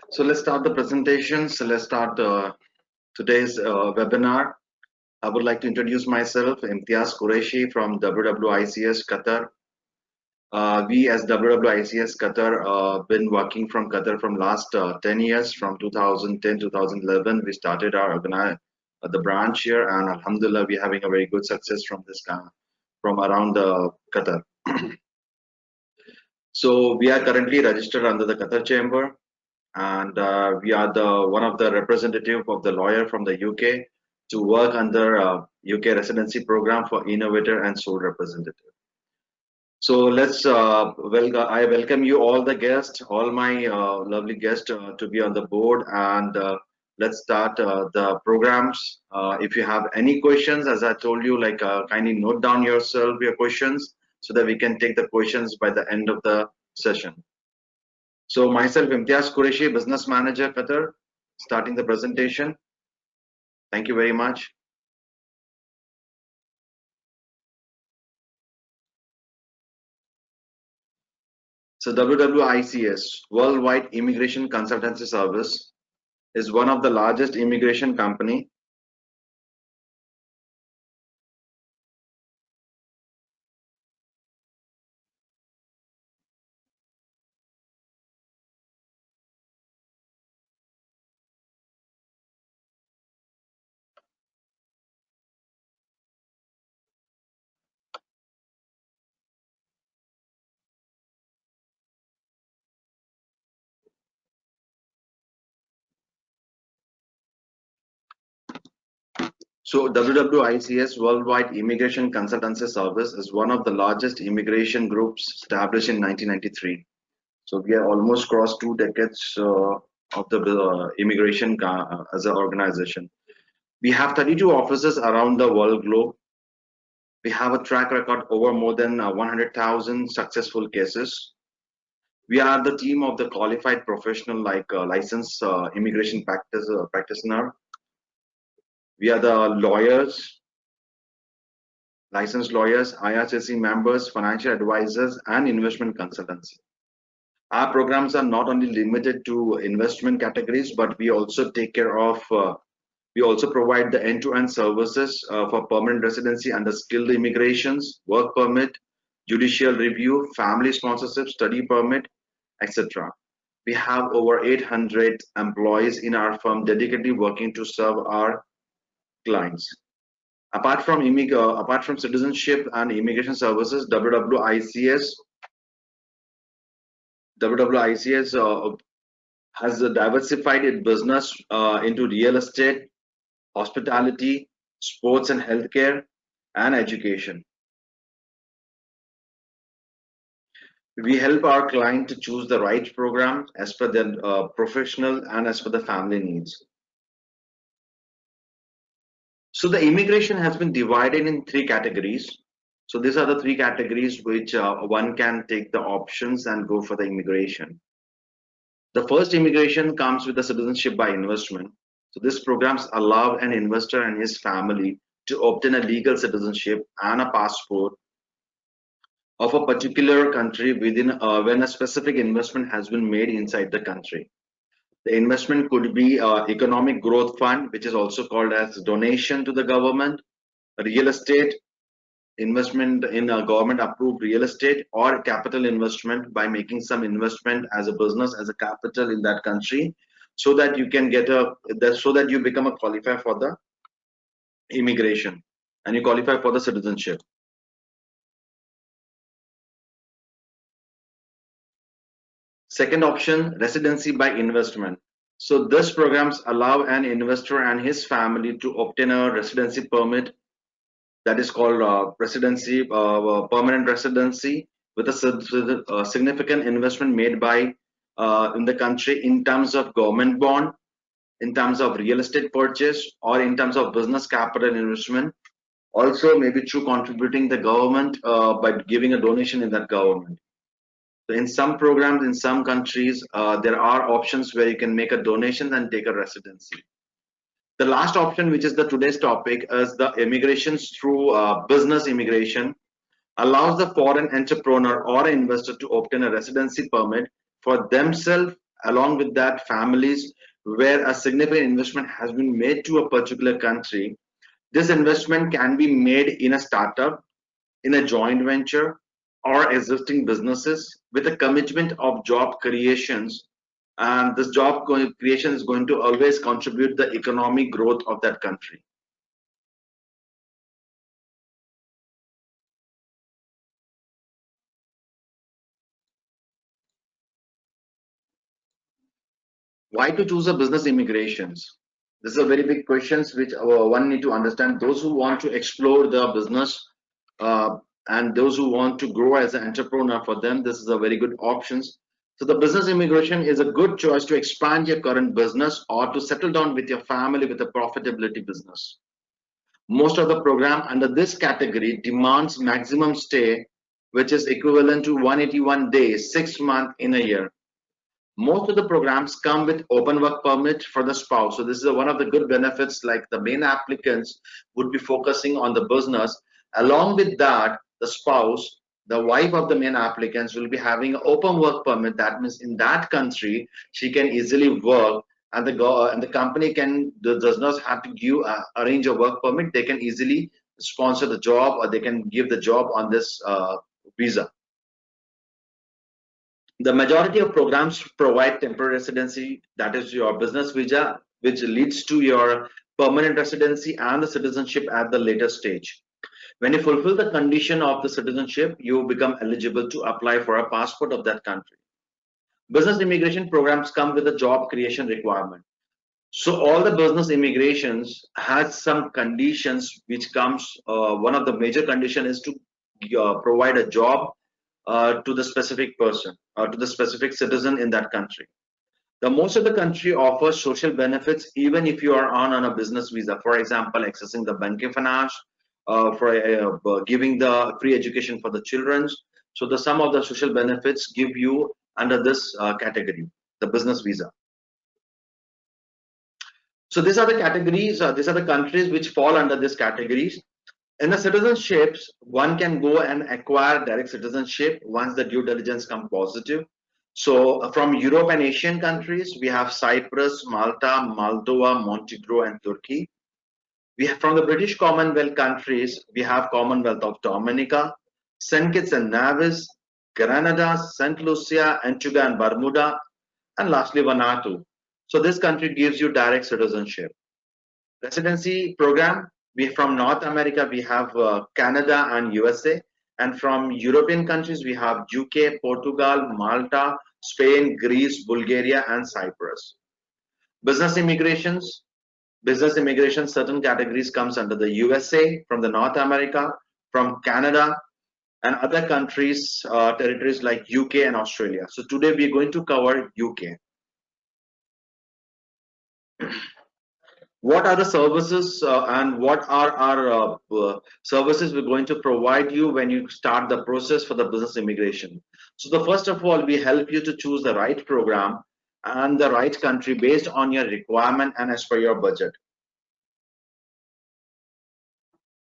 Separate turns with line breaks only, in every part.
So let's start the presentation. So let's start today's webinar. I would like to introduce myself, Imtiaz Qureshi from WWICS Qatar. We as WWICS Qatar been working from Qatar from last 10 years, from 2010 2011. We started our the branch here, and Alhamdulillah, we're having a very good success from this from around Qatar. So we are currently registered under the Qatar Chamber, and we are the one of the representative of the lawyer from the UK to work under UK residency program for innovator and sole representative. So let's I welcome you all the guests, all my lovely guests to be on the board, and let's start the programs. If you have any questions, as I told you, like kindly note down yourself your questions so that we can take the questions by the end of the session. So myself, Imtiaz Qureshi, Business Manager, Qatar, starting the presentation. Thank you very much. So WWICS, Worldwide Immigration Consultancy Service, is one of the largest immigration company. So WWICS, Worldwide Immigration Consultancy Service, is one of the largest immigration groups established in 1993. So we have almost crossed 2 decades of the immigration as an organization. We have 32 offices around the world globe. We have a track record over more than 100,000 successful cases. We are the team of the qualified professional, like licensed immigration practitioner. We are the lawyers, licensed lawyers, ICCRC members, financial advisors, and investment consultants. Our programs are not only limited to investment categories, but we also take care of, we also provide the end-to-end services for permanent residency under skilled immigrations, work permit, judicial review, family sponsorship, study permit, etc. We have over 800 employees in our firm dedicatedly working to serve our clients. Apart from citizenship and immigration services, WWICS has diversified its business into real estate, hospitality, sports and healthcare, and education. We help our client to choose the right program as per their professional and as per the family needs. So the immigration has been divided in 3 categories. So these are the 3 categories which one can take the options and go for the immigration. The first immigration comes with the citizenship by investment. So these programs allow an investor and his family to obtain a legal citizenship and a passport of a particular country within when a specific investment has been made inside the country. The investment could be economic growth fund, which is also called as donation to the government, real estate investment in a government approved real estate, or capital investment by making some investment as a business, as a capital in that country, so that you can get so that you become a qualifier for the immigration and you qualify for the citizenship. Second option, residency by investment. So these programs allow an investor and his family to obtain a residency permit, that is called residency, permanent residency, with a significant investment made by in the country in terms of government bond, in terms of real estate purchase, or in terms of business capital investment. Also maybe through contributing the government by giving a donation in that government. So in some programs, in some countries, there are options where you can make a donation and take a residency. The last option, which is the today's topic, is the immigrations through business immigration, allows the foreign entrepreneur or investor to obtain a residency permit for themselves along with that families where a significant investment has been made to a particular country. This investment can be made in a startup, in a joint venture, or existing businesses with a commitment of job creations. And this creation is going to always contribute the economic growth of that country. Why to choose a business immigrations? This is a very big questions which one need to understand. Those who want to explore the business uh, and those who want to grow as an entrepreneur, for them this is a very good options. So the business immigration is a good choice to expand your current business or to settle down with your family with a profitability business. Most of the program under this category demands maximum stay, which is equivalent to 181 days, 6 months in a year. Most of the programs come with open work permit for the spouse. So this is one of the good benefits, like the main applicants would be focusing on the business. Along with that, the spouse, the wife of the main applicants will be having an open work permit. That means in that country, she can easily work, and the company does not have to give arrange a work permit. They can easily sponsor the job, or they can give the job on this visa. The majority of programs provide temporary residency, that is your business visa, which leads to your permanent residency and the citizenship at the later stage. When you fulfill the condition of the citizenship, you become eligible to apply for a passport of that country. Business immigration programs come with a job creation requirement. So all the business immigrations has some conditions which comes, one of the major condition is to provide a job to the specific person or to the specific citizen in that country. The most of the country offers social benefits even if you are on a business visa. For example, accessing the banking finance, for giving the free education for the children. So the some of the social benefits give you under this category, the business visa. So these are the categories, these are the countries which fall under these categories. In the citizenships, one can go and acquire direct citizenship once the due diligence comes positive. So from Europe and Asian countries, we have Cyprus, Malta, Moldova, Montenegro, and Turkey. We have from the British Commonwealth countries, we have Commonwealth of Dominica, St. Kitts and Nevis, Grenada, St. Lucia, Antigua and Bermuda, and lastly Vanuatu. So this country gives you direct citizenship. Residency program, we from North America, we have Canada and USA, and from European countries, we have UK, Portugal, Malta, Spain, Greece, Bulgaria, and Cyprus. Business immigrations, certain categories comes under the USA, from the North America, from Canada, and other countries, territories like UK and Australia. So today we're going to cover UK. What are the services and what are our services we're going to provide you when you start the process for the business immigration? So the first of all, we help you to choose the right program and the right country based on your requirement and as per your budget.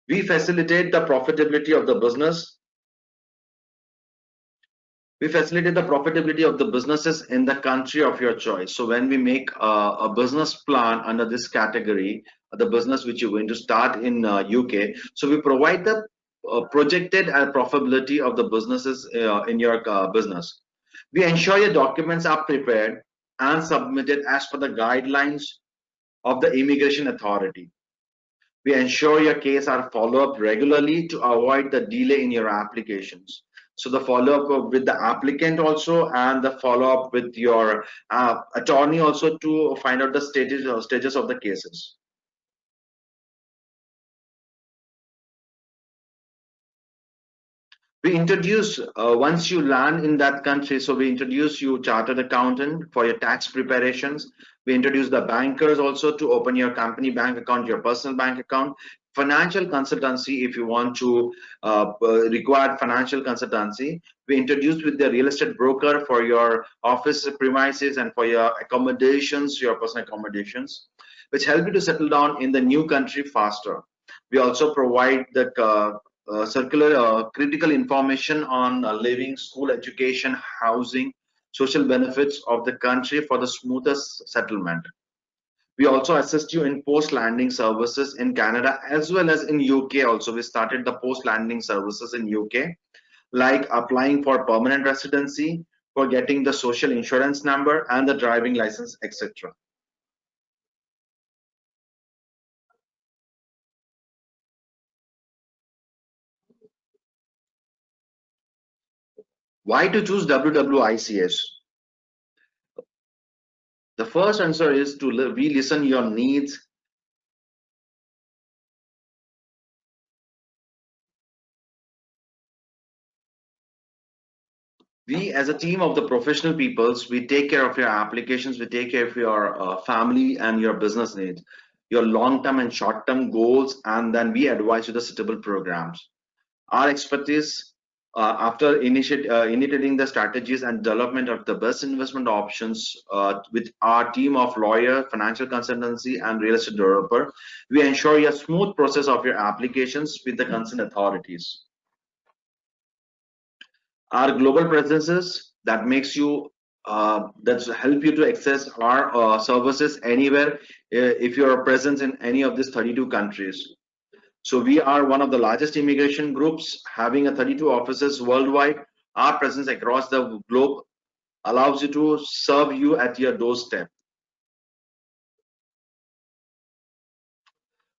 We facilitate the profitability of the business. We facilitate the profitability of the businesses in the country of your choice. So when we make a business plan under this category, the business which you're going to start in UK, so we provide the projected profitability of the businesses in your business. We ensure your documents are prepared and submitted as per the guidelines of the immigration authority. We ensure your case are followed up regularly to avoid the delay in your applications. So the follow-up with the applicant also, and the follow-up with your attorney also, to find out the stages of the cases. We introduce, once you land in that country, so we introduce you chartered accountant for your tax preparations. We introduce the bankers also to open your company bank account, your personal bank account. Financial consultancy, if you want to require financial consultancy, we introduce with the real estate broker for your office premises and for your accommodations, your personal accommodations, which help you to settle down in the new country faster. We also provide the circular critical information on living, school education, housing, social benefits of the country for the smoothest settlement. We also assist you in post-landing services in Canada as well as in UK also. We started the post-landing services in UK, like applying for permanent residency, for getting the social insurance number and the driving license, etc. Why to choose WWICS? The first answer is to re-listen your needs. We as a team of the professional peoples, we take care of your applications, we take care of your family and your business needs, your long-term and short-term goals, and then we advise you the suitable programs. Our expertise after initiating the strategies and development of the best investment options with our team of lawyer, financial consultancy, and real estate developer, we ensure a smooth process of your applications with the concerned authorities. Our global presences that makes you that help you to access our services anywhere if you are present in any of these 32 countries. So we are one of the largest immigration groups having a 32 offices worldwide. Our presence across the globe allows you to serve you at your doorstep.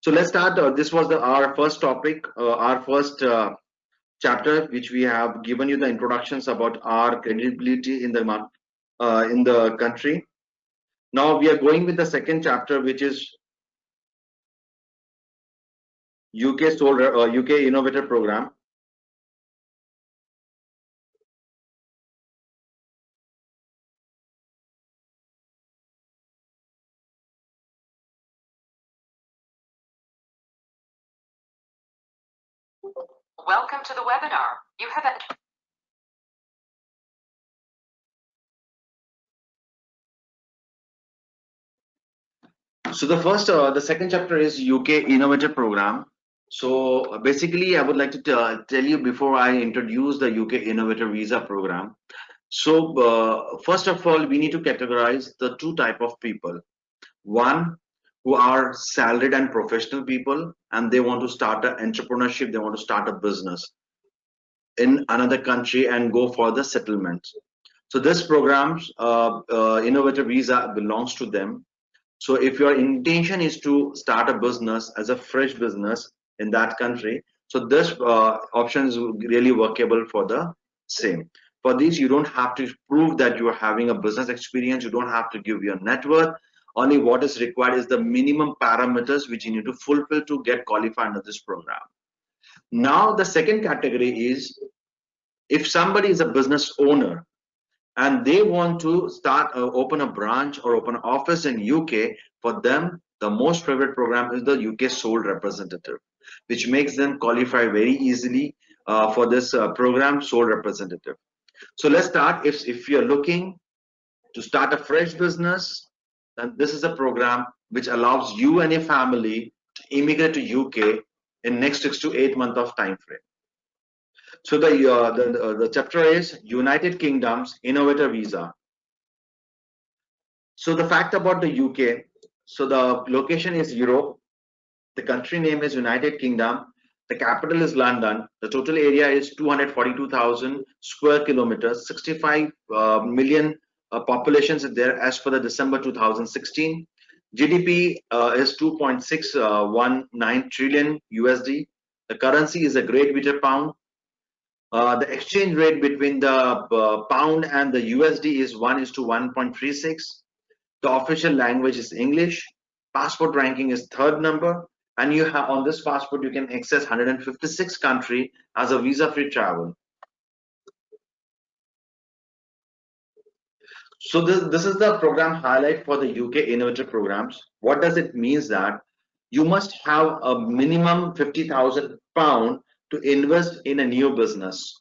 So let's start. This was our first topic, our first chapter, which we have given you the introductions about our credibility in the country. Now we are going with the second chapter, which is UK Innovator Program.
Welcome to the webinar. You have
So the second chapter is UK Innovator Program. So basically, I would like to tell you before I introduce the UK Innovator Visa Program. So first of all, we need to categorize the two type of people. One, who are salaried and professional people, and they want to start an entrepreneurship, they want to start a business in another country and go for the settlement. So this program's Innovator Visa belongs to them. So if your intention is to start a business as a fresh business in that country, so this option is really workable for the same. For this, you don't have to prove that you are having a business experience. You don't have to give your net worth. Only what is required is the minimum parameters which you need to fulfill to get qualified under this program. Now, the second category is if somebody is a business owner and they want to start open a branch or open an office in UK, for them the most favorite program is the UK sole representative, which makes them qualify very easily for this program, sole representative. So let's start. If you're looking to start a fresh business, then this is a program which allows you and your family to immigrate to UK in next 6 to 8 months of time frame. So the chapter is United Kingdom's Innovator Visa. So the fact about the UK, so the location is Europe, the country name is United Kingdom, the capital is London, the total area is 242,000 square kilometers, 65 million populations is there as per the December 2016. GDP is 2.619 trillion USD. The currency is a Great British pound. The exchange rate between the pound and the USD is 1:1.36. The official language is English. Passport ranking is third number, and you have on this passport you can access 156 countries as a visa-free travel. So this is the program highlight for the UK Innovator programs. What does it mean? That you must have a minimum £50,000 to invest in a new business.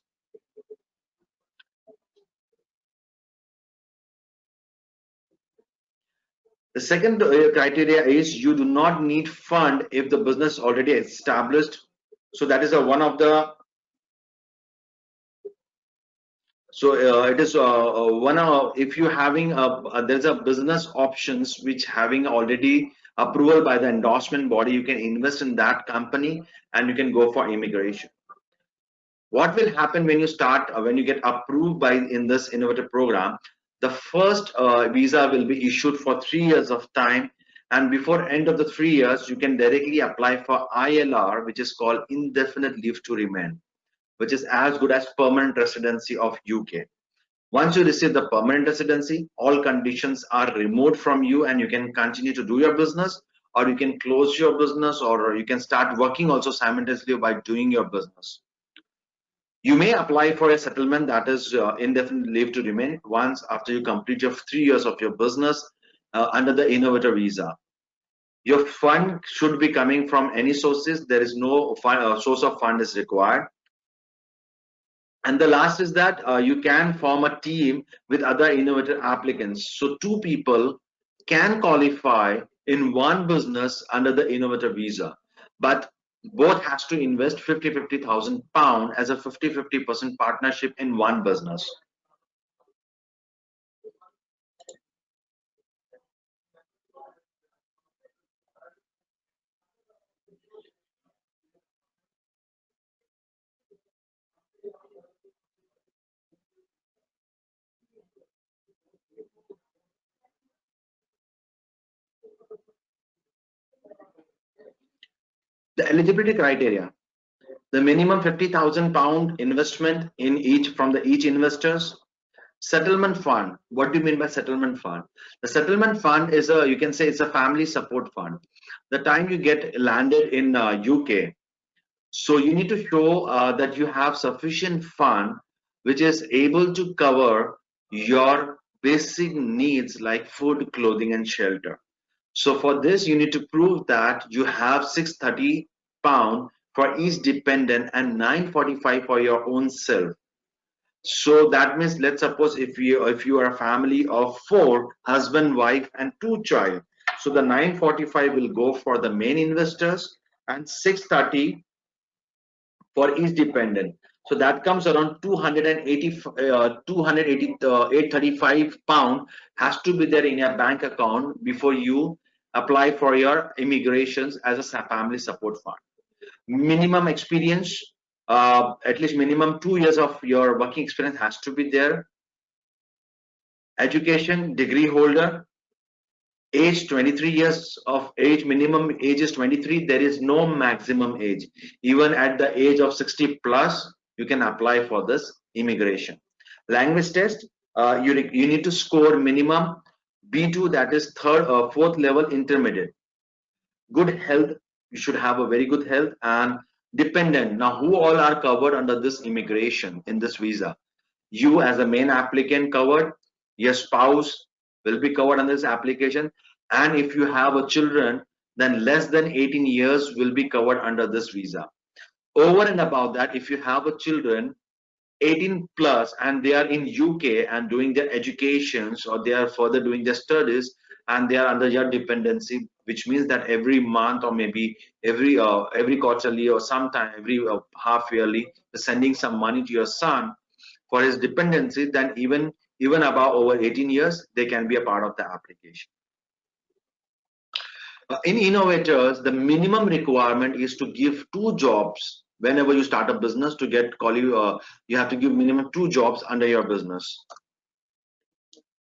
The second criteria is you do not need fund if the business already established. So that is one of the So it is if you having there's a business options which having already approval by the endorsement body, you can invest in that company and you can go for immigration. What will happen when you start when you get approved by in this innovative program? The first visa will be issued for 3 years of time, and before end of the 3 years you can directly apply for ILR, which is called indefinite leave to remain, which is as good as permanent residency of UK. Once you receive the permanent residency, all conditions are removed from you and you can continue to do your business, or you can close your business, or you can start working also simultaneously by doing your business. You may apply for a settlement, that is indefinite leave to remain, once after you complete your 3 years of your business under the innovator visa. Your fund should be coming from any sources. There is no source of fund is required. And the last is that you can form a team with other innovator applicants. So 2 people can qualify in one business under the innovator visa, but both has to invest £50,000 as a 50-50% partnership in one business. The eligibility criteria: the minimum £50,000 investment in each from the each investors. Settlement fund. What do you mean by settlement fund? The settlement fund is a, you can say it's a family support fund. The time you get landed in UK, so you need to show that you have sufficient fund which is able to cover your basic needs like food, clothing and shelter. So for this you need to prove that you have £630 for each dependent and £945 for your own self. So that means, let's suppose if you are a family of 4, husband, wife and 2 child, so the 945 will go for the main investors and 630 for each dependent. So that comes around 835 pound has to be there in your bank account before you apply for your immigrations as a family support fund. Minimum experience, at least minimum 2 years of your working experience has to be there. Education, degree holder, age 23 years of age, minimum age is 23. There is no maximum age. Even at the age of 60 plus you can apply for this immigration. Language test, you need to score minimum B2, that is fourth level intermediate. Good health, you should have a very good health. And dependent, now who all are covered under this immigration in this visa? You as a main applicant covered, your spouse will be covered under this application, and if you have a children then less than 18 years will be covered under this visa. Over and above that, if you have a children 18 plus and they are in UK and doing their educations, or they are further doing their studies and they are under your dependency, which means that every month or maybe every quarterly or sometime every half yearly sending some money to your son for his dependency, then even above over 18 years they can be a part of the application. In innovators, the minimum requirement is to give 2 jobs whenever you start a business. To get you have to give minimum 2 jobs under your business.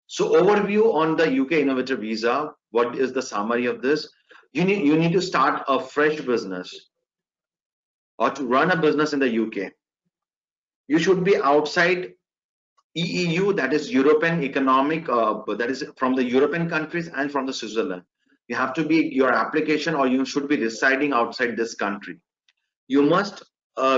So overview on the UK innovator visa. What is the summary of this? You need to start a fresh business or to run a business in the UK. You should be outside EEU, that is European Economic, that is from the European countries and from the Switzerland. You have to be your application, or you should be residing outside this country. You must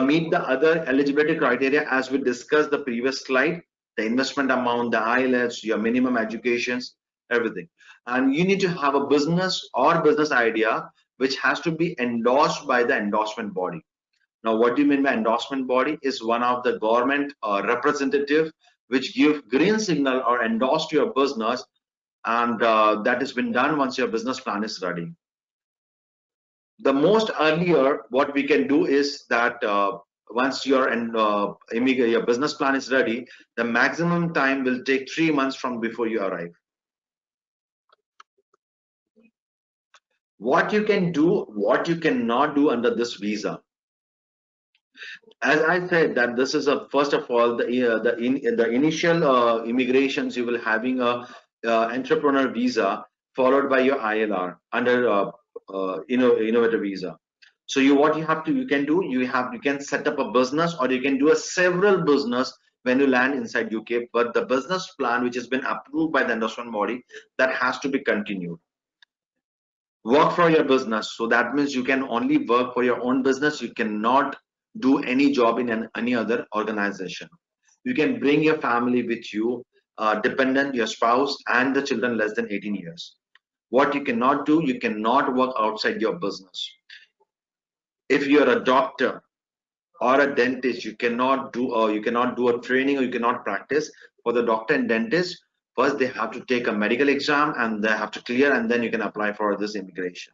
meet the other eligibility criteria as we discussed the previous slide: the investment amount, the Ielts, your minimum educations, everything. And you need to have a business or business idea which has to be endorsed by the endorsement body. Now, what do you mean by endorsement body? Is one of the government representative which give green signal or endorse to your business, and that has been done once your business plan is ready. The most earlier what we can do is that once your your business plan is ready, the maximum time will take 3 months from before you arrive. What you can do, what you cannot do under this visa. As I said, that this is a first of all the initial immigrations, you will having a entrepreneur visa followed by your ILR under innovator visa. So what you can do, you can set up a business, or you can do a several business when you land inside UK. But the business plan which has been approved by the endorsement body, that has to be continued. Work for your business, so that means you can only work for your own business. You cannot do any job in any other organization. You can bring your family with you, dependent, your spouse, and the children less than 18 years. What you cannot do, you cannot work outside your business. If you're a doctor or a dentist, you cannot do a training, or you cannot practice. For the doctor and dentist, first they have to take a medical exam and they have to clear, and then you can apply for this immigration.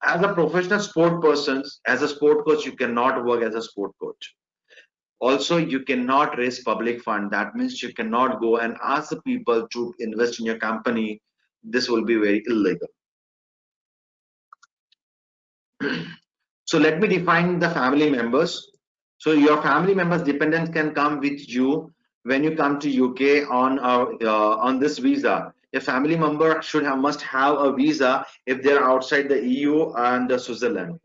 As a professional sport person, as a sport coach, you cannot work as a sport coach. Also, you cannot raise public fund. That means you cannot go and ask the people to invest in your company. This will be very illegal. So let me define the family members. So your family members dependents can come with you when you come to UK on this visa. A family member must have a visa if they're outside the EU and Switzerland.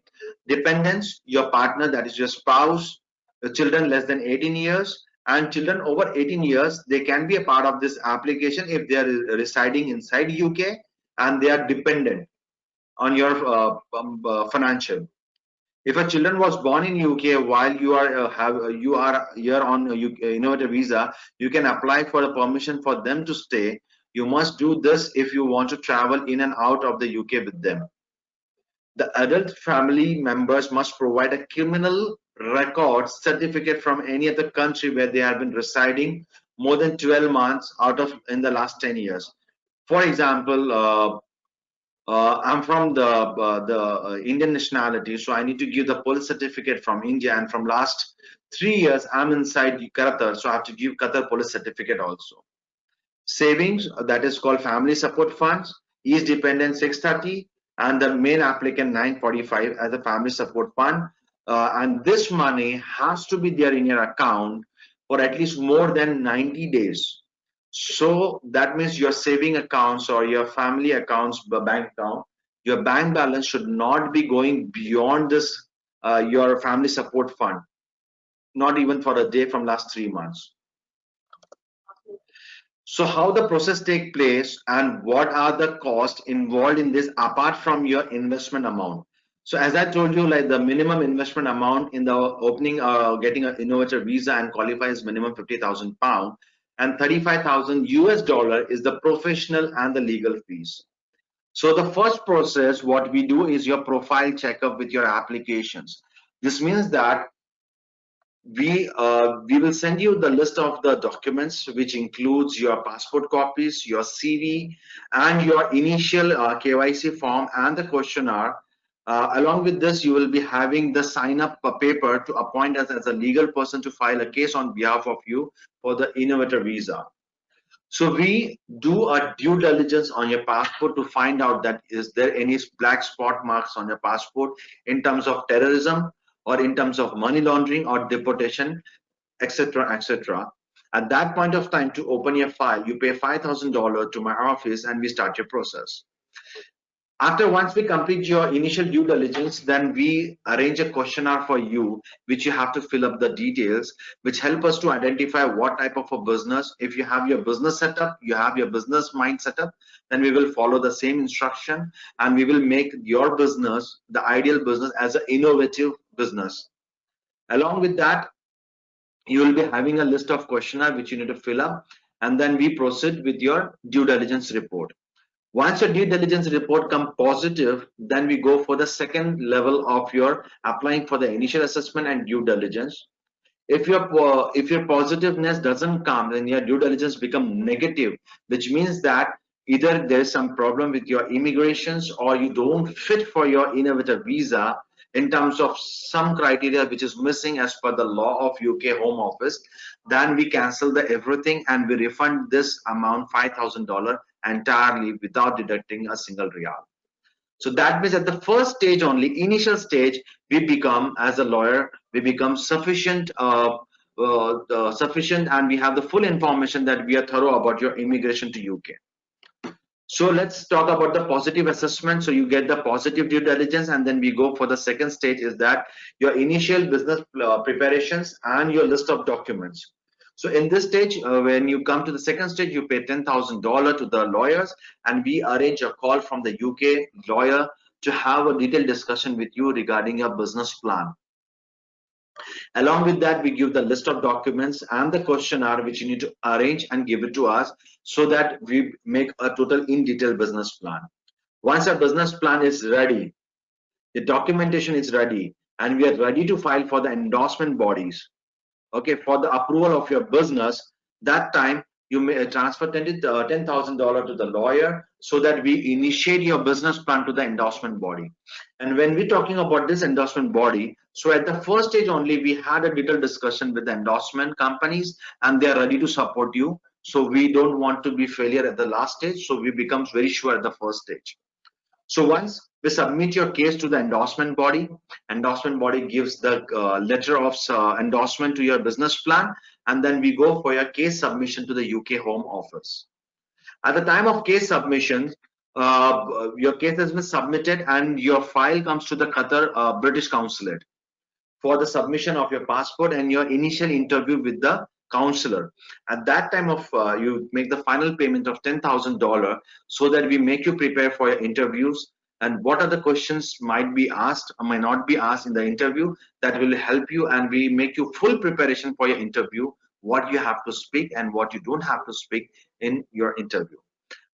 Dependents, your partner, that is your spouse, the children less than 18 years, and children over 18 years, they can be a part of this application if they are residing inside UK and they are dependent on your financial. If a children was born in UK while you are here on innovative visa, you can apply for a permission for them to stay. You must do this if you want to travel in and out of the UK with them. The adult family members must provide a criminal record certificate from any other country where they have been residing more than 12 months in the last 10 years. For example, I'm from the Indian nationality, so I need to give the police certificate from India, and from last 3 years I'm inside QATAR, so I have to give Qatar police certificate also. Savings, that is called family support funds, each dependent 630 and the main applicant 945 as a family support fund, and this money has to be there in your account for at least more than 90 days. So that means your saving accounts or your family accounts, bank account, your bank balance should not be going beyond this your family support fund, not even for a day from last 3 months. So how the process take place and what are the costs involved in this apart from your investment amount? So as I told you, like the minimum investment amount in the opening, getting an innovator visa and qualify is minimum £50,000, and 35,000 US dollar is the professional and the legal fees. So the first process, what we do is your profile checkup with your applications. This means that we will send you the list of the documents, which includes your passport copies, your CV, and your initial KYC form and the questionnaire. Along with this, you will be having the sign up paper to appoint us as a legal person to file a case on behalf of you for the innovator visa. So we do a due diligence on your passport to find out that is there any black spot marks on your passport in terms of terrorism or in terms of money laundering or deportation, etc., etc. At that point of time, to open your file, you pay $5,000 to my office and we start your process. Once we complete your initial due diligence, then we arrange a questionnaire for you, which you have to fill up the details, which help us to identify what type of a business. If you have your business set up, you have your business mind set up, then we will follow the same instruction and we will make your business the ideal business as an innovative business. Along with that, you will be having a list of questionnaire which you need to fill up, and then we proceed with your due diligence report. Once your due diligence report comes positive, then we go for the second level of your applying for the initial assessment and due diligence. If your positiveness doesn't come, then your due diligence become negative, which means that either there's some problem with your immigrations or you don't fit for your innovator visa. in terms of some criteria which is missing as per the law of UK Home Office, then we cancel the everything and we refund this amount $5,000 entirely without deducting a single riyal. So that means at the first stage only, initial stage, we become, as a lawyer, we become sufficient and we have the full information that we are thorough about your immigration to UK. So let's talk about the positive assessment. So you get the positive due diligence, and then we go for the second stage, is that your initial business preparations and your list of documents. So in this stage, when you come to the second stage, you pay $10,000 to the lawyers, and we arrange a call from the UK lawyer to have a detailed discussion with you regarding your business plan. Along with that, we give the list of documents and the questionnaire which you need to arrange and give it to us, so that we make a total in detail business plan. Once our business plan is ready, the documentation is ready, and we are ready to file for the endorsement bodies, okay, for the approval of your business, that time you may transfer $10,000 to the lawyer, so that we initiate your business plan to the endorsement body. And when we're talking about this endorsement body, so at the first stage only, we had a detailed discussion with the endorsement companies, and they are ready to support you. So we don't want to be failure at the last stage, so we becomes very sure at the first stage. So once we submit your case to the endorsement body gives the letter of endorsement to your business plan, and then we go for your case submission to the UK Home Office. At the time of case submission, your case has been submitted and your file comes to the Qatar British Consulate for the submission of your passport and your initial interview with the counselor. At that time of you make the final payment of $10,000, so that we make you prepare for your interviews, and what are the questions might be asked or might not be asked in the interview, that will help you, and we make you full preparation for your interview, what you have to speak and what you don't have to speak in your interview.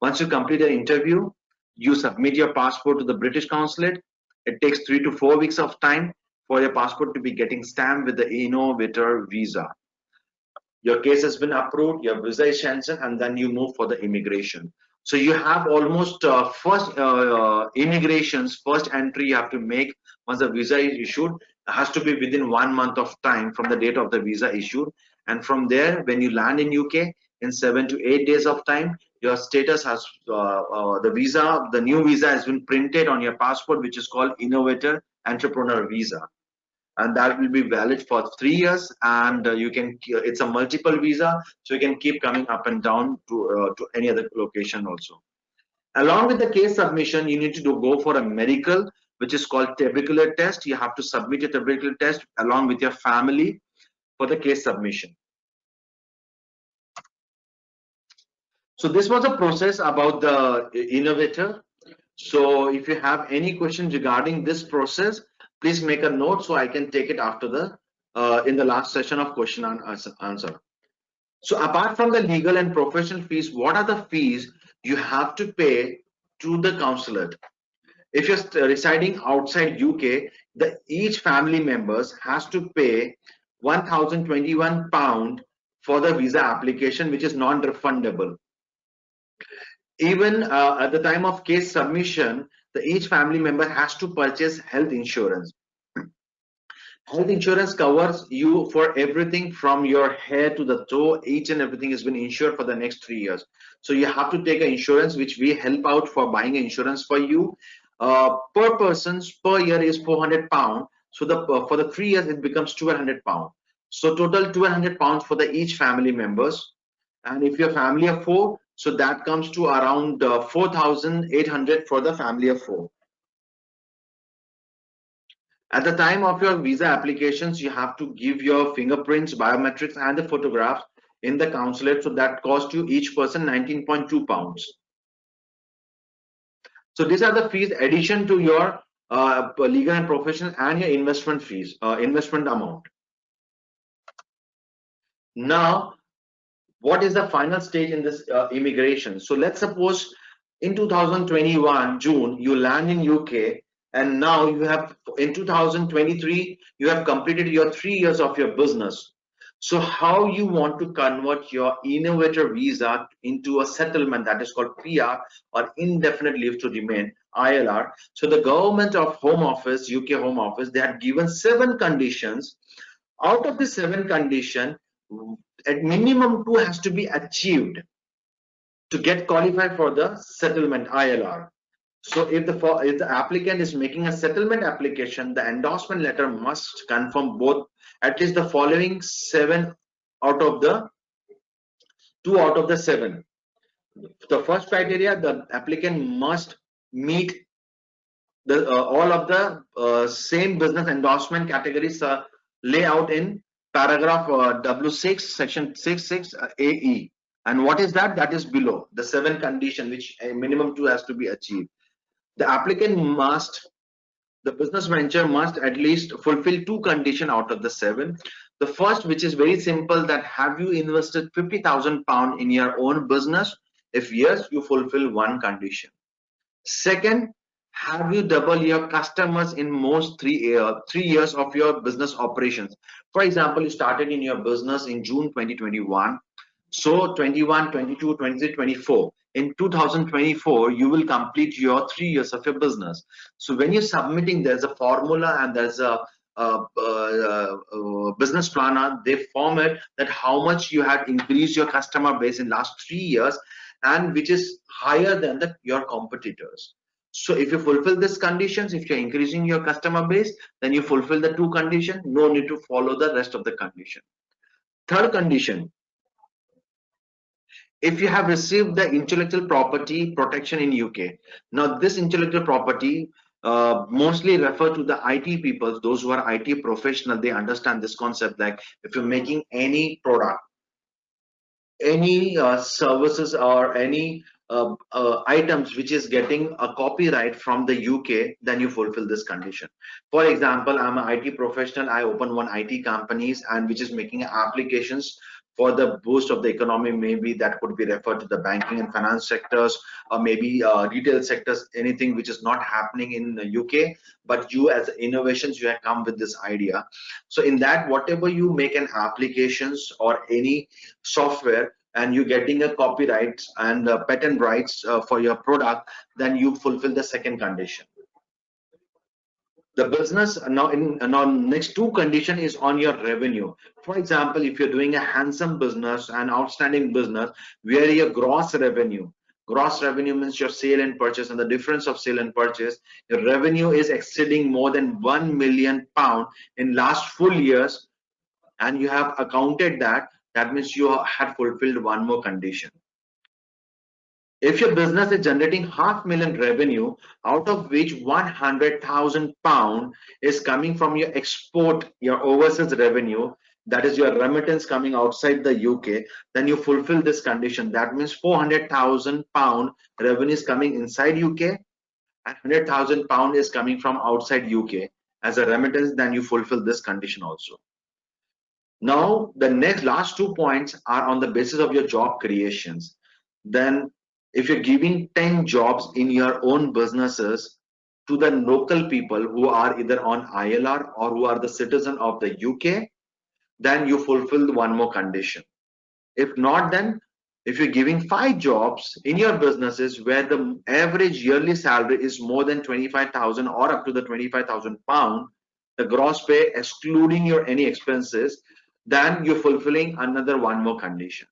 Once you complete the interview, you submit your passport to the British Consulate. It takes 3 to 4 weeks of time for your passport to be getting stamped with the innovator visa. Your case has been approved, your visa is sanctioned, and then you move for the immigration. So you have almost first entry you have to make once the visa is issued. It has to be within 1 month of time from the date of the visa issued, and from there, when you land in UK, in 7 to 8 days of time, your status has the new visa has been printed on your passport, which is called Innovator Entrepreneur Visa, and that will be valid for 3 years, and it's a multiple visa, so you can keep coming up and down to any other location also. Along with the case submission, you need to go for a medical, which is called tubercular test. You have to submit a tubercular test along with your family for the case submission. So this was a process about the innovator. So if you have any questions regarding this process, please make a note so I can take it after the in the last session of question and answer. So apart from the legal and professional fees, what are the fees you have to pay to the consulate? If you're residing outside UK, each family members has to pay £1,021 for the visa application, which is non-refundable. Even at the time of case submission, each family member has to purchase health insurance. Health insurance covers you for everything from your hair to the toe. Each and everything has been insured for the next 3 years. So you have to take an insurance, which we help out for buying insurance for you. Per person per year is £400. So for the 3 years it becomes £1,200. So total £1,200 for each family members. And if you're family of 4, so that comes to around 4,800 for the family of 4. At the time of your visa applications, you have to give your fingerprints, biometrics, and the photographs in the consulate. So that costs you each person £19.2. So these are the fees addition to your legal and professional and your investment fees, investment amount. Now, what is the final stage in this immigration? So let's suppose in 2021 June you land in UK, and now you have in 2023 you have completed your 3 years of your business. So how you want to convert your innovator visa into a settlement, that is called PR, or indefinite leave to remain, ILR. So the government of Home Office, UK Home Office, they had given 7 conditions. Out of the 7 conditions, at minimum 2 has to be achieved to get qualified for the settlement ILR. So if the applicant is making a settlement application, the endorsement letter must confirm both, at least the following 7 out of the 2 out of the 7. The first criteria, the applicant must meet the all of the same business endorsement categories lay out in paragraph W6 section 66 AE. And what is that? That is below the 7 condition, which a minimum 2 has to be achieved. The applicant must, the business venture must at least fulfill 2 conditions out of the 7. The first, which is very simple, that have you invested £50,000 in your own business? If yes, you fulfill 1 condition. Second, have you double your customers in most 3 years of your business operations? For example, you started in your business in June 2021. So 21, 22, 23, 24. In 2024, you will complete your 3 years of your business. So when you're submitting, there's a formula and there's a business planner. They format that how much you had increased your customer base in last 3 years, and which is higher than your competitors. So if you fulfill these conditions, if you're increasing your customer base, then you fulfill the 2 conditions. No need to follow the rest of the condition. Third condition, if you have received the intellectual property protection in UK. Now this intellectual property mostly refer to the IT people, those who are IT professional. They understand this concept, like if you're making any product, any services, or any items which is getting a copyright from the UK, then you fulfill this condition. For example, I'm an IT professional. I open one IT companies and which is making applications for the boost of the economy. Maybe that could be referred to the banking and finance sectors, or maybe retail sectors, anything which is not happening in the UK, but you as innovations, you have come with this idea. So in that, whatever you make an applications or any software, and you're getting a copyright and patent rights for your product, then you fulfill the second condition. The business now next 2 condition is on your revenue. For example, if you're doing a handsome business, an outstanding business, where your gross revenue means your sale and purchase, and the difference of sale and purchase, your revenue is exceeding more than £1 million in last full years, and you have accounted that, that means you had fulfilled 1 more condition. If your business is generating £500,000 revenue, out of which £100,000 is coming from your export, your overseas revenue, that is your remittance coming outside the UK, then you fulfill this condition. That means £400,000 revenue is coming inside UK, and £100,000 is coming from outside UK as a remittance, then you fulfill this condition also. Now the last 2 points are on the basis of your job creations. Then if you're giving 10 jobs in your own businesses to the local people who are either on ILR or who are the citizen of the UK, then you fulfill 1 more condition. If not, then if you're giving 5 jobs in your businesses where the average yearly salary is more than 25,000 or up to the £25,000, the gross pay excluding your any expenses, then you're fulfilling another 1 more condition.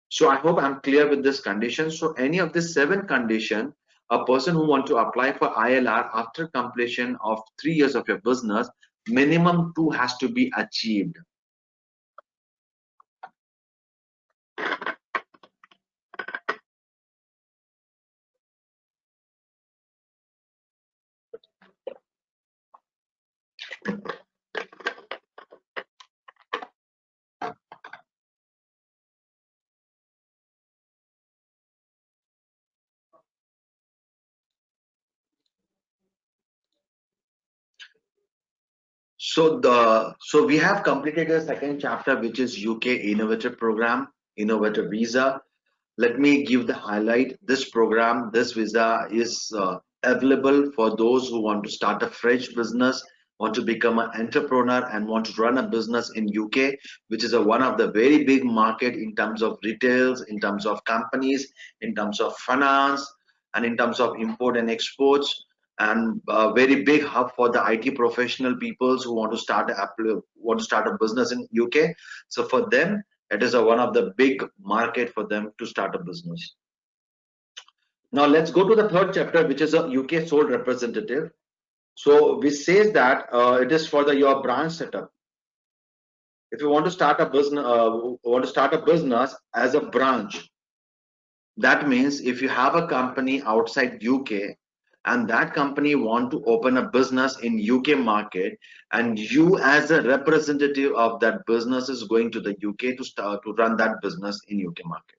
So I hope I'm clear with this condition. So any of these 7 conditions, a person who want to apply for ILR after completion of 3 years of your business, minimum 2 has to be achieved. So we have completed the 2nd chapter, which is UK Innovator Program, Innovator Visa. Let me give the highlight. This program, this visa is available for those who want to start a fresh business, want to become an entrepreneur and want to run a business in UK, which is one of the very big market in terms of retails, in terms of companies, in terms of finance, and in terms of import and exports, and a very big hub for the IT professional peoples who want to start a business in UK. So for them, it is one of the big market for them to start a business. Now let's go to the third chapter, which is a UK sole representative. So which says that it is for your branch setup. If you want to start a business, as a branch, that means if you have a company outside UK and that company want to open a business in UK market, and you as a representative of that business is going to the UK to run that business in UK market.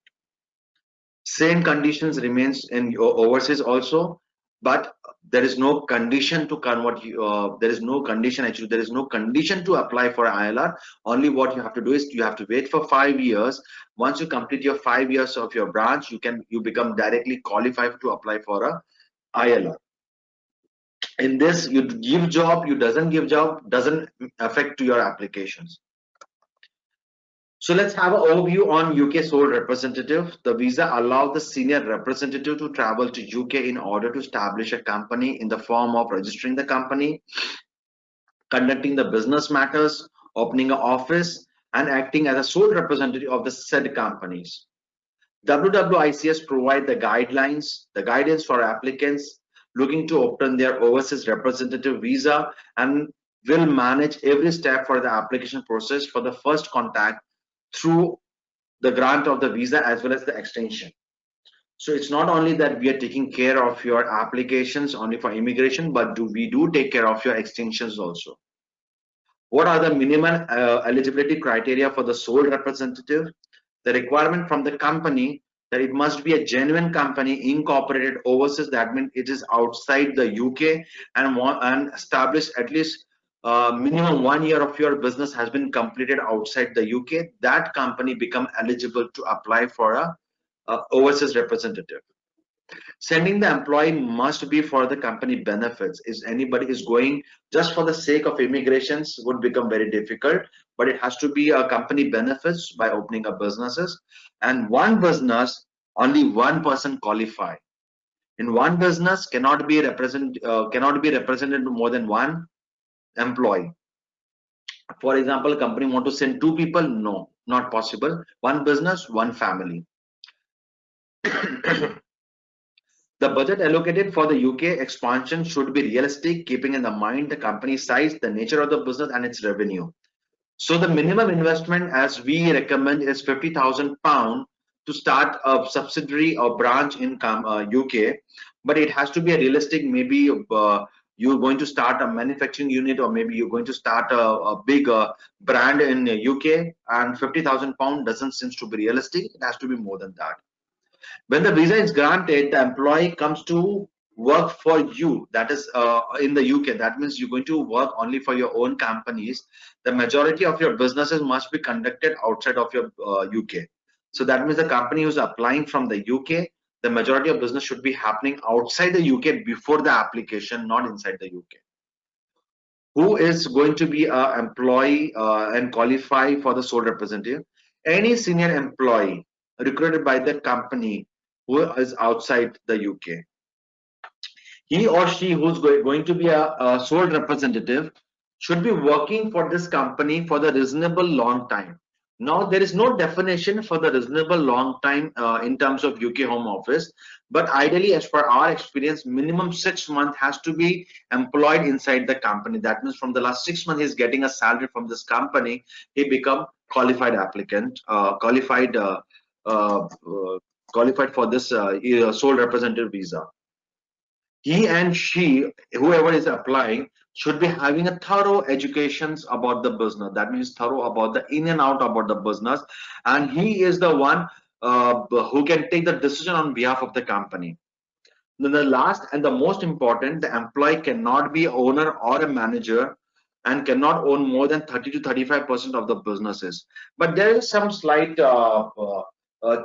Same conditions remains in your overseas also, but there is no condition to convert you. There is no condition, actually there is no condition to apply for ILR. Only what you have to do is you have to wait for 5 years. Once you complete your 5 years of your branch, you become directly qualified to apply for a ILR. In this, you give job, you doesn't give job, doesn't affect to your applications. So let's have an overview on UK sole representative. The visa allows the senior representative to travel to UK in order to establish a company in the form of registering the company, conducting the business matters, opening an office, and acting as a sole representative of the said companies. WWICS provide the guidance for applicants looking to obtain their overseas representative visa, and will manage every step for the application process for the first contact through the grant of the visa as well as the extension. So it's not only that we are taking care of your applications only for immigration, but we do take care of your extensions also. What are the minimum eligibility criteria for the sole representative? The requirement from the company that it must be a genuine company incorporated overseas. That means it is outside the UK and established at least minimum 1 year of your business has been completed outside the UK. That company become eligible to apply for a overseas representative. Sending the employee must be for the company benefits. Is anybody is going just for the sake of immigrations would become very difficult, but it has to be a company benefits by opening up businesses. And one business, only one person qualify. In one business cannot be represented more than one employee. For example, a company want to send 2 people, no, not possible. One business, one family. The budget allocated for the UK expansion should be realistic, keeping in the mind the company size, the nature of the business, and its revenue. So the minimum investment, as we recommend, is £50,000 to start a subsidiary or branch in UK, but it has to be a realistic. Maybe you're going to start a manufacturing unit, or maybe you're going to start a big brand in UK, and £50,000 doesn't seem to be realistic. It has to be more than that. When the visa is granted, the employee comes to work for you, that is in the UK. That means you're going to work only for your own companies. The majority of your businesses must be conducted outside of your UK. So that means the company who's applying from the UK, the majority of business should be happening outside the UK before the application, not inside the UK. Who is going to be an employee and qualify for the sole representative? Any senior employee recruited by the company who is outside the UK. He or she who's going to be a sole representative should be working for this company for the reasonable long time. Now, there is no definition for the reasonable long time in terms of UK Home Office, but ideally, as per our experience, minimum 6 months has to be employed inside the company. That means from the last 6 months, he's getting a salary from this company, he become qualified applicant, qualified for this sole representative visa. He and she, whoever is applying, should be having a thorough educations about the business. That means thorough about the in and out about the business, and he is the one who can take the decision on behalf of the company. Then the last and the most important, the employee cannot be owner or a manager and cannot own more than 30 to 35% of the businesses. But there is some slight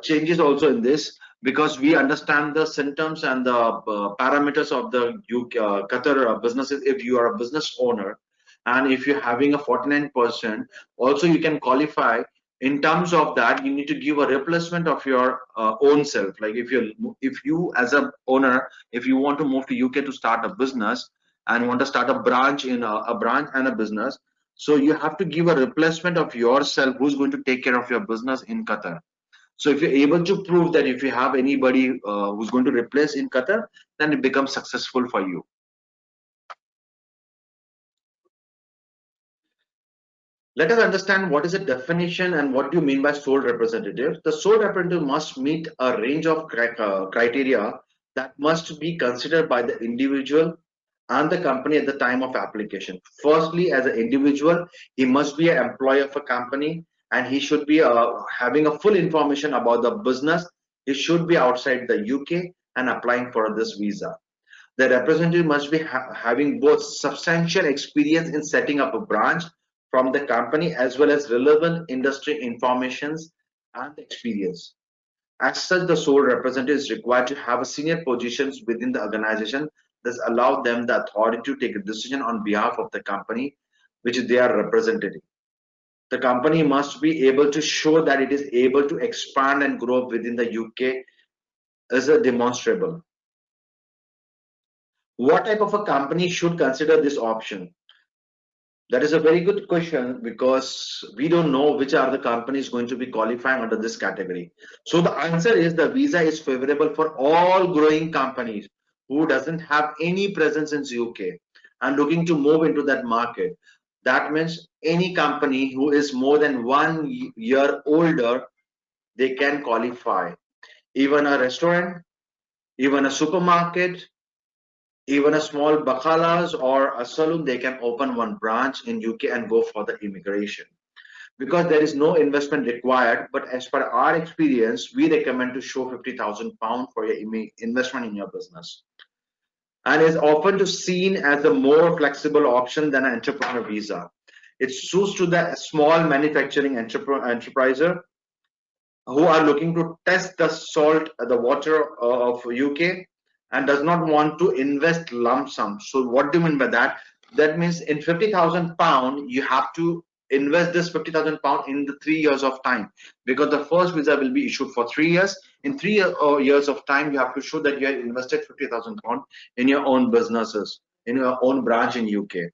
changes also in this, because we understand the symptoms and the parameters of the UK, Qatar businesses. If you are a business owner, and if you're having a 49%, also you can qualify. In terms of that, you need to give a replacement of your own self. Like if you as a owner, if you want to move to UK to start a business and want to start a branch in a branch and a business, so you have to give a replacement of yourself who's going to take care of your business in Qatar. So if you're able to prove that if you have anybody who's going to replace in Qatar, then it becomes successful for you. Let us understand what is the definition and what do you mean by sole representative. The sole representative must meet a range of criteria that must be considered by the individual and the company at the time of application. Firstly, as an individual, he must be an employee of a company and he should be having a full information about the business. He should be outside the UK and applying for this visa. The representative must be having both substantial experience in setting up a branch from the company as well as relevant industry informations and experience. As such, the sole representative is required to have a senior positions within the organization that allow them the authority to take a decision on behalf of the company which they are representing. The company must be able to show that it is able to expand and grow within the UK as a demonstrable. What type of a company should consider this option? That is a very good question because we don't know which are the companies going to be qualifying under this category. So the answer is the visa is favorable for all growing companies who doesn't have any presence in UK and looking to move into that market. That means any company who is more than 1 year older, they can qualify. Even a restaurant, even a supermarket, even a small bakalas or a saloon, they can open one branch in UK and go for the immigration because there is no investment required. But as per our experience, we recommend to show £50,000 for your investment in your business, and is often seen as a more flexible option than an entrepreneur visa. It suits to the small manufacturing enterpriser who are looking to test the water of UK and does not want to invest lump sum. So what do you mean by that? That means in £50,000 you have to invest this £50,000 in the 3 years of time, because the first visa will be issued for 3 years. In 3 years of time, you have to show that you have invested £50,000 in your own businesses, in your own branch in UK.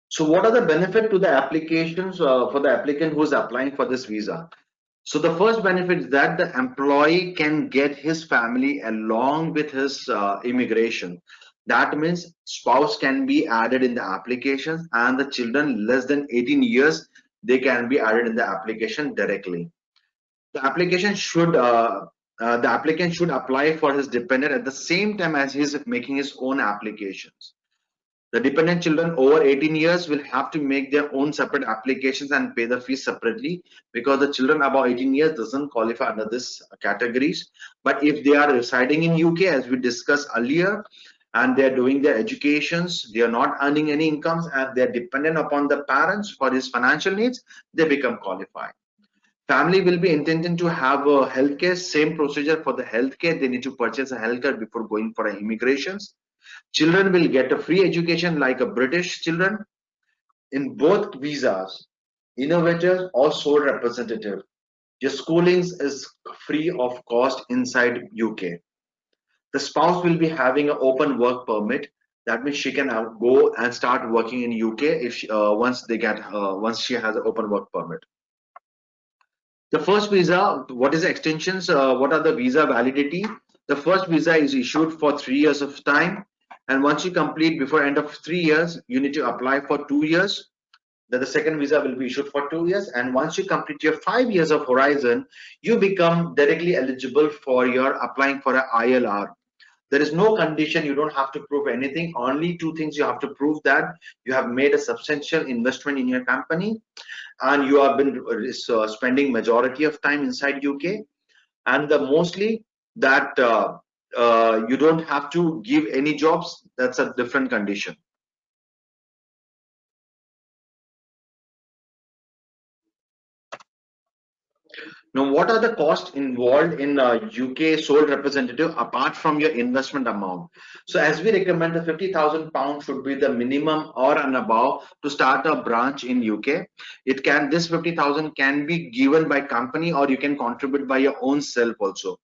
So what are the benefits to the applications for the applicant who is applying for this visa? So the first benefit is that the employee can get his family along with his immigration. That means spouse can be added in the application and the children less than 18 years, they can be added in the application directly. The application should the applicant should apply for his dependent at the same time as he is making his own applications. The dependent children over 18 years will have to make their own separate applications and pay the fees separately, because the children above 18 years doesn't qualify under this categories. But if they are residing in UK, as we discussed earlier, and they are doing their educations, they are not earning any incomes and they are dependent upon the parents for his financial needs, they become qualified. Family will be intending to have a healthcare, same procedure for the healthcare. They need to purchase a healthcare before going for immigrations. Children will get a free education like a British children in both visas, innovators or sole representative. Your schoolings is free of cost inside UK. The spouse will be having an open work permit. That means she can go and start working in UK if she, once she has an open work permit. The first visa, what is the extensions? What are the visa validity? The first visa is issued for 3 years of time, and once you complete before end of 3 years, you need to apply for 2 years. Then the second visa will be issued for 2 years, and once you complete your 5 years of horizon, you become directly eligible for your applying for an ILR. There is no condition, you don't have to prove anything. Only two things you have to prove: that you have made a substantial investment in your company and you have been spending majority of time inside UK, and the mostly that you don't have to give any jobs. That's a different condition. Now, what are the costs involved in UK sole representative apart from your investment amount? So, as we recommend, the £50,000 should be the minimum or and above to start a branch in UK. This 50,000 can be given by company, or you can contribute by your own self also.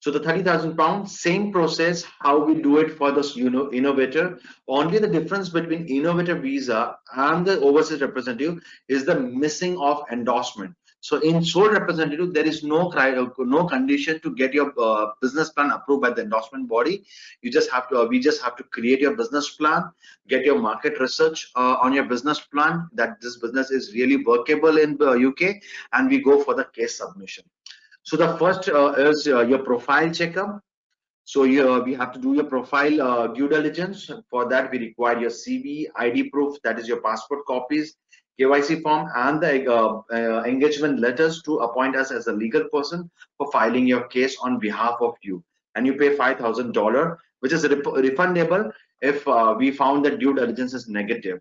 So the £30,000, same process how we do it for this innovator. Only the difference between innovator visa and the overseas representative is the missing of endorsement. So in sole representative, there is no condition to get your business plan approved by the endorsement body. You just have to we just have to create your business plan, get your market research on your business plan that this business is really workable in the UK, and we go for the case submission. So the first is your profile checkup. So we have to do your profile due diligence. For that, we require your CV, ID proof, that is your passport copies, KYC form, and the engagement letters to appoint us as a legal person for filing your case on behalf of you. And you pay $5,000, which is refundable if we found that due diligence is negative.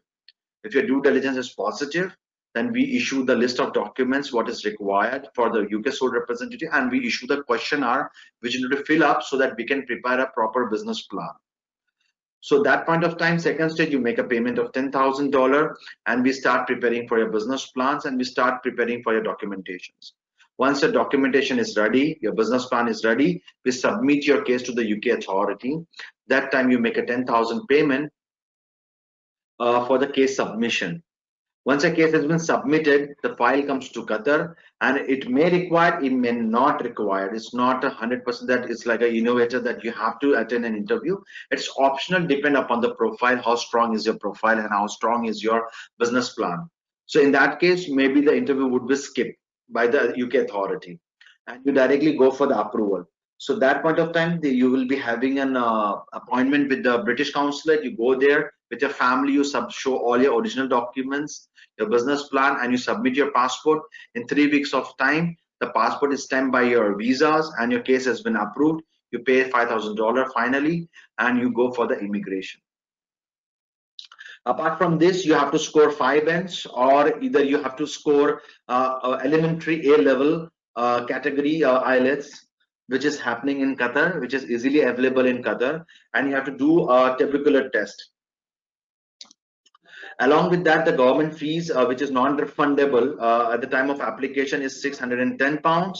If your due diligence is positive, then we issue the list of documents what is required for the UK sole representative, and we issue the questionnaire which you need to fill up so that we can prepare a proper business plan. So that point of time, second stage, you make a payment of $10,000 and we start preparing for your business plans and we start preparing for your documentations. Once your documentation is ready, your business plan is ready, we submit your case to the UK authority. That time you make a 10,000 payment for the case submission. Once a case has been submitted, the file comes to Qatar, and it may require, it may not require. It's not 100% that it's like an innovator that you have to attend an interview. It's optional, depend upon the profile, how strong is your profile and how strong is your business plan. So in that case, maybe the interview would be skipped by the UK authority, and you directly go for the approval. So that point of time, you will be having an appointment with the British consulate. You go there with your family, you show all your original documents, your business plan, and you submit your passport. In 3 weeks of time, the passport is stamped by your visas and your case has been approved. You pay $5,000 finally, and you go for the immigration. Apart from this, you have to score 5 bands, or either you have to score elementary A level category Ielts, which is happening in Qatar, which is easily available in Qatar, and you have to do a tubercular test. Along with that, the government fees, which is non-refundable at the time of application, is £610,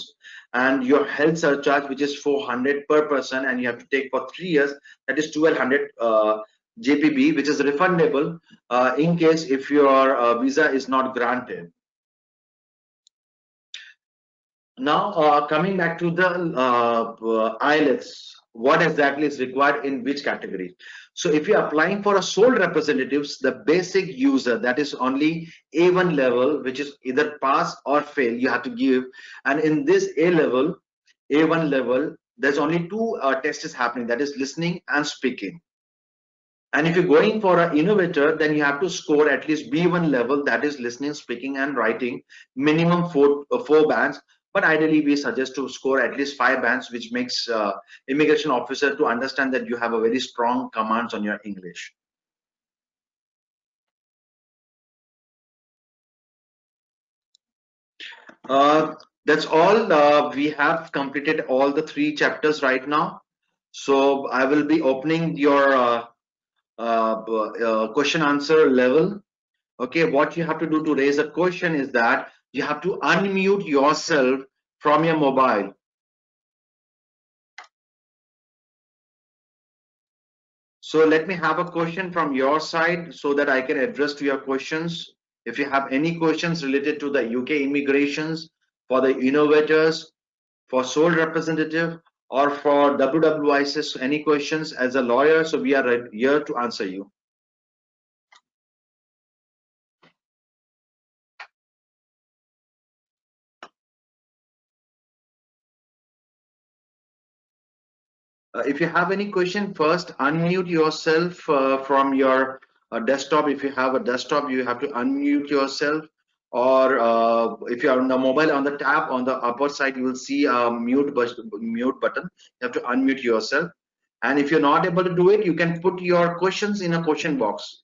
and your health surcharge, which is 400 per person, and you have to take for 3 years, that is 1200 JPB, which is refundable in case if your visa is not granted. Now, coming back to the IELTS, what exactly is required in which category? So if you're applying for a sole representatives, the basic user, that is only A1 level, which is either pass or fail, you have to give. And in this A1 level, there's only 2 tests happening, that is listening and speaking. And if you're going for an innovator, then you have to score at least B1 level, that is listening, speaking, and writing, minimum 4 bands. But ideally, we suggest to score at least 5 bands, which makes immigration officer to understand that you have a very strong commands on your English. That's all. We have completed all the 3 chapters right now. So I will be opening your question answer level. Okay, what you have to do to raise a question is that you have to unmute yourself from your mobile. So let me have a question from your side so that I can address to your questions. If you have any questions related to the UK immigrations, for the innovators, for sole representative, or for WWICs, any questions as a lawyer, so we are here to answer you. If you have any question, first unmute yourself from your desktop. If you have a desktop, you have to unmute yourself, or if you are on the mobile, on the tab on the upper side, you will see a mute button. You have to unmute yourself, and if you're not able to do it, you can put your questions in a question box.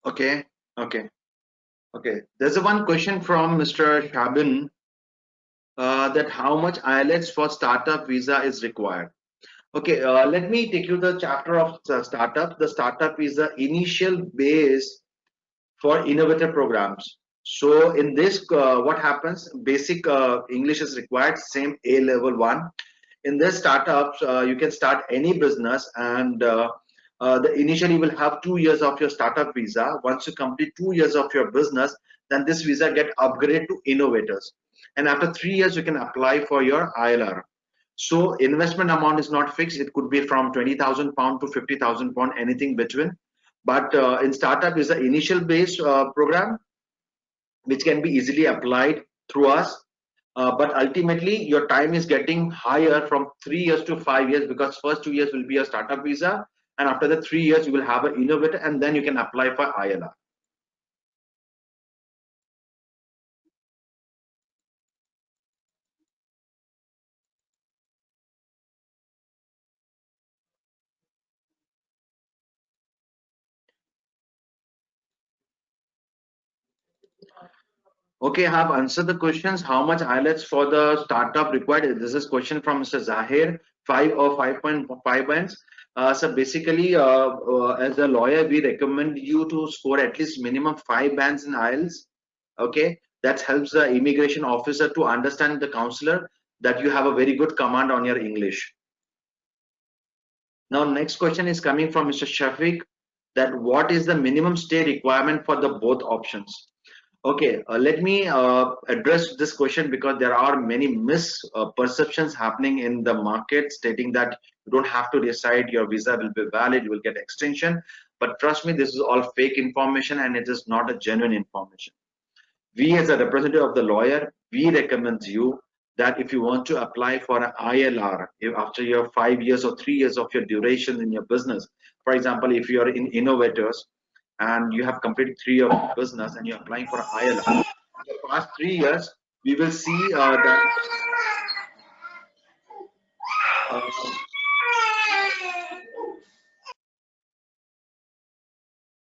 Okay, okay, okay. There's a one question from Mr. Shabin, that how much IELTS for startup visa is required. Okay, let me take you the chapter of startup. The startup is the initial base for innovator programs. So in this, what happens? Basic English is required, same A level one. In this startups, you can start any business, and the initially you will have 2 years of your startup visa. Once you complete 2 years of your business, then this visa get upgraded to innovators. And after 3 years, you can apply for your ILR. So investment amount is not fixed. It could be from £20,000 to £50,000, anything between. But in startup is the initial base program, which can be easily applied through us. But ultimately, your time is getting higher from 3 years to 5 years, because first 2 years will be a startup visa, and after the 3 years, you will have an innovator, and then you can apply for ILR. Okay, I have answered the questions. How much IELTS for the startup required? This is question from Mr. Zahir, 5 or 5.5 bands. So basically, as a lawyer, we recommend you to score at least minimum 5 bands in IELTS. Okay, that helps the immigration officer to understand the counselor that you have a very good command on your English. Now, next question is coming from Mr. Shafiq, that what is the minimum stay requirement for the both options? Okay, let me address this question, because there are many misperceptions happening in the market stating that you don't have to decide, your visa will be valid, you will get extension. But trust me, this is all fake information, and it is not a genuine information. We as a representative of the lawyer, we recommend you that if you want to apply for an ILR, if after your 5 years or 3 years of your duration in your business, for example, if you are in innovators and you have completed 3 years of business and you're applying for an ILR, in the past 3 years, we will see that uh,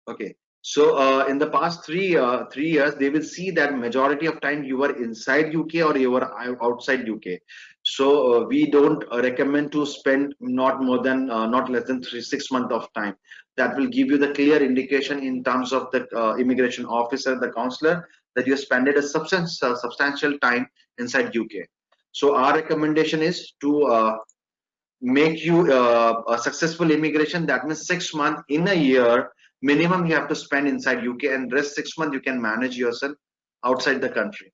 okay. So in the past 3 years, they will see that majority of time you were inside UK or you were outside UK. So we don't recommend to spend not less than 6 months of time. That will give you the clear indication in terms of the immigration officer, the counselor, that you spent a substantial time inside UK. So our recommendation is to make you a successful immigration. That means 6 months in a year minimum you have to spend inside UK, and rest 6 months you can manage yourself outside the country.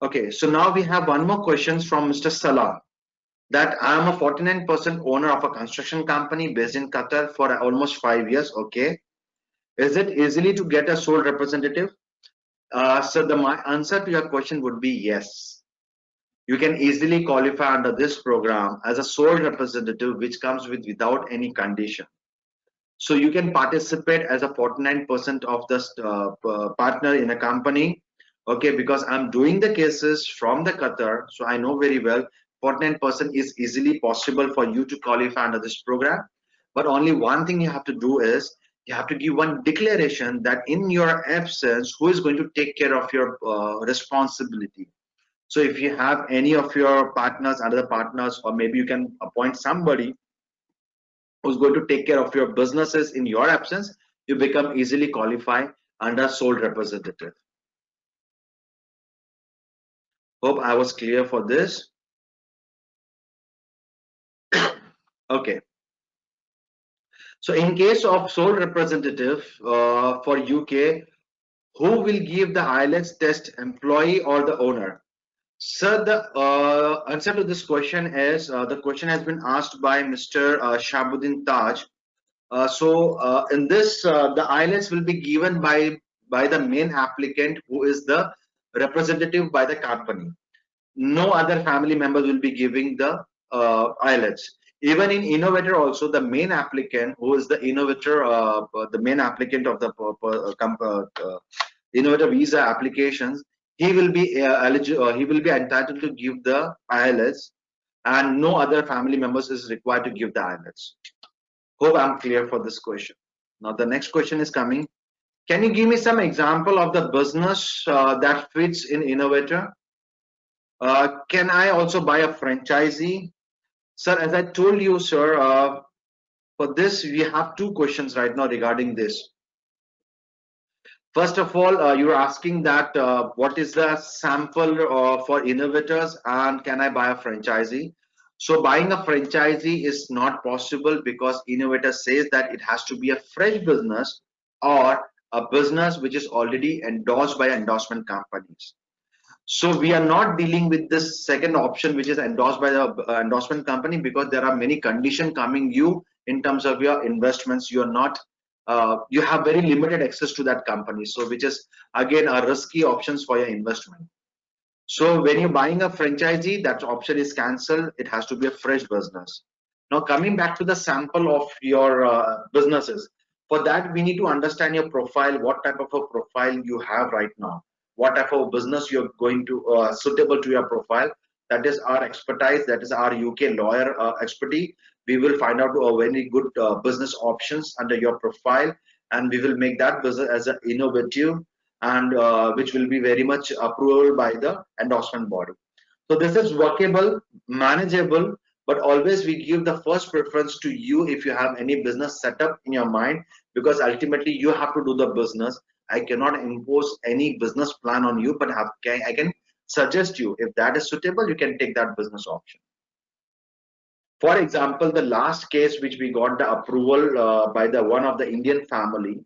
Okay, so now we have one more questions from Mr. Salah, that I am a 49% owner of a construction company based in Qatar for almost 5 years. Okay, is it easily to get a sole representative? So my answer to your question would be yes. You can easily qualify under this program as a sole representative, which comes without any condition. So you can participate as a 49% of the partner in a company. Okay, because I'm doing the cases from the Qatar, so I know very well 49% is easily possible for you to qualify under this program. But only one thing you have to do is you have to give one declaration that in your absence, who is going to take care of your responsibility. So if you have any of your partners, other partners, or maybe you can appoint somebody who's going to take care of your businesses in your absence, you become easily qualified under sole representative. Hope I was clear for this. Okay. So in case of sole representative for UK, who will give the IELTS test, employee or the owner? Sir, the answer to this question is, the question has been asked by Mr. Shabuddin Taj. In this, the IELTS will be given by the main applicant, who is the representative by the company. No other family members will be giving the IELTS. Even in innovator also, the main applicant, who is the innovator, the main applicant of the innovator visa applications, he will be eligible. He will be entitled to give the IELTS, and no other family members is required to give the IELTS. Hope I'm clear for this question. Now the next question is coming. Can you give me some example of the business that fits in innovator? Can I also buy a franchisee? Sir, as I told you, sir, for this, we have two questions right now regarding this. First of all, you're asking that what is the sample for innovators and can I buy a franchisee? So buying a franchisee is not possible because innovator says that it has to be a fresh business or a business which is already endorsed by endorsement companies. So we are not dealing with this second option, which is endorsed by the endorsement company, because there are many conditions coming you in terms of your investments. You are not, you have very limited access to that company. So which is again a risky options for your investment. So when you're buying a franchisee, that option is cancelled. It has to be a fresh business. Now coming back to the sample of your businesses, for that we need to understand your profile, what type of a profile you have right now, what type of business you're going to suitable to your profile. That is our expertise, that is our UK lawyer expertise. We will find out very good business options under your profile, and we will make that business as an innovative and which will be very much approved by the endorsement body. So this is workable, manageable, but always we give the first preference to you if you have any business setup in your mind, because ultimately you have to do the business. I cannot impose any business plan on you, but I can suggest you if that is suitable, you can take that business option. For example, the last case which we got the approval by the one of the Indian family,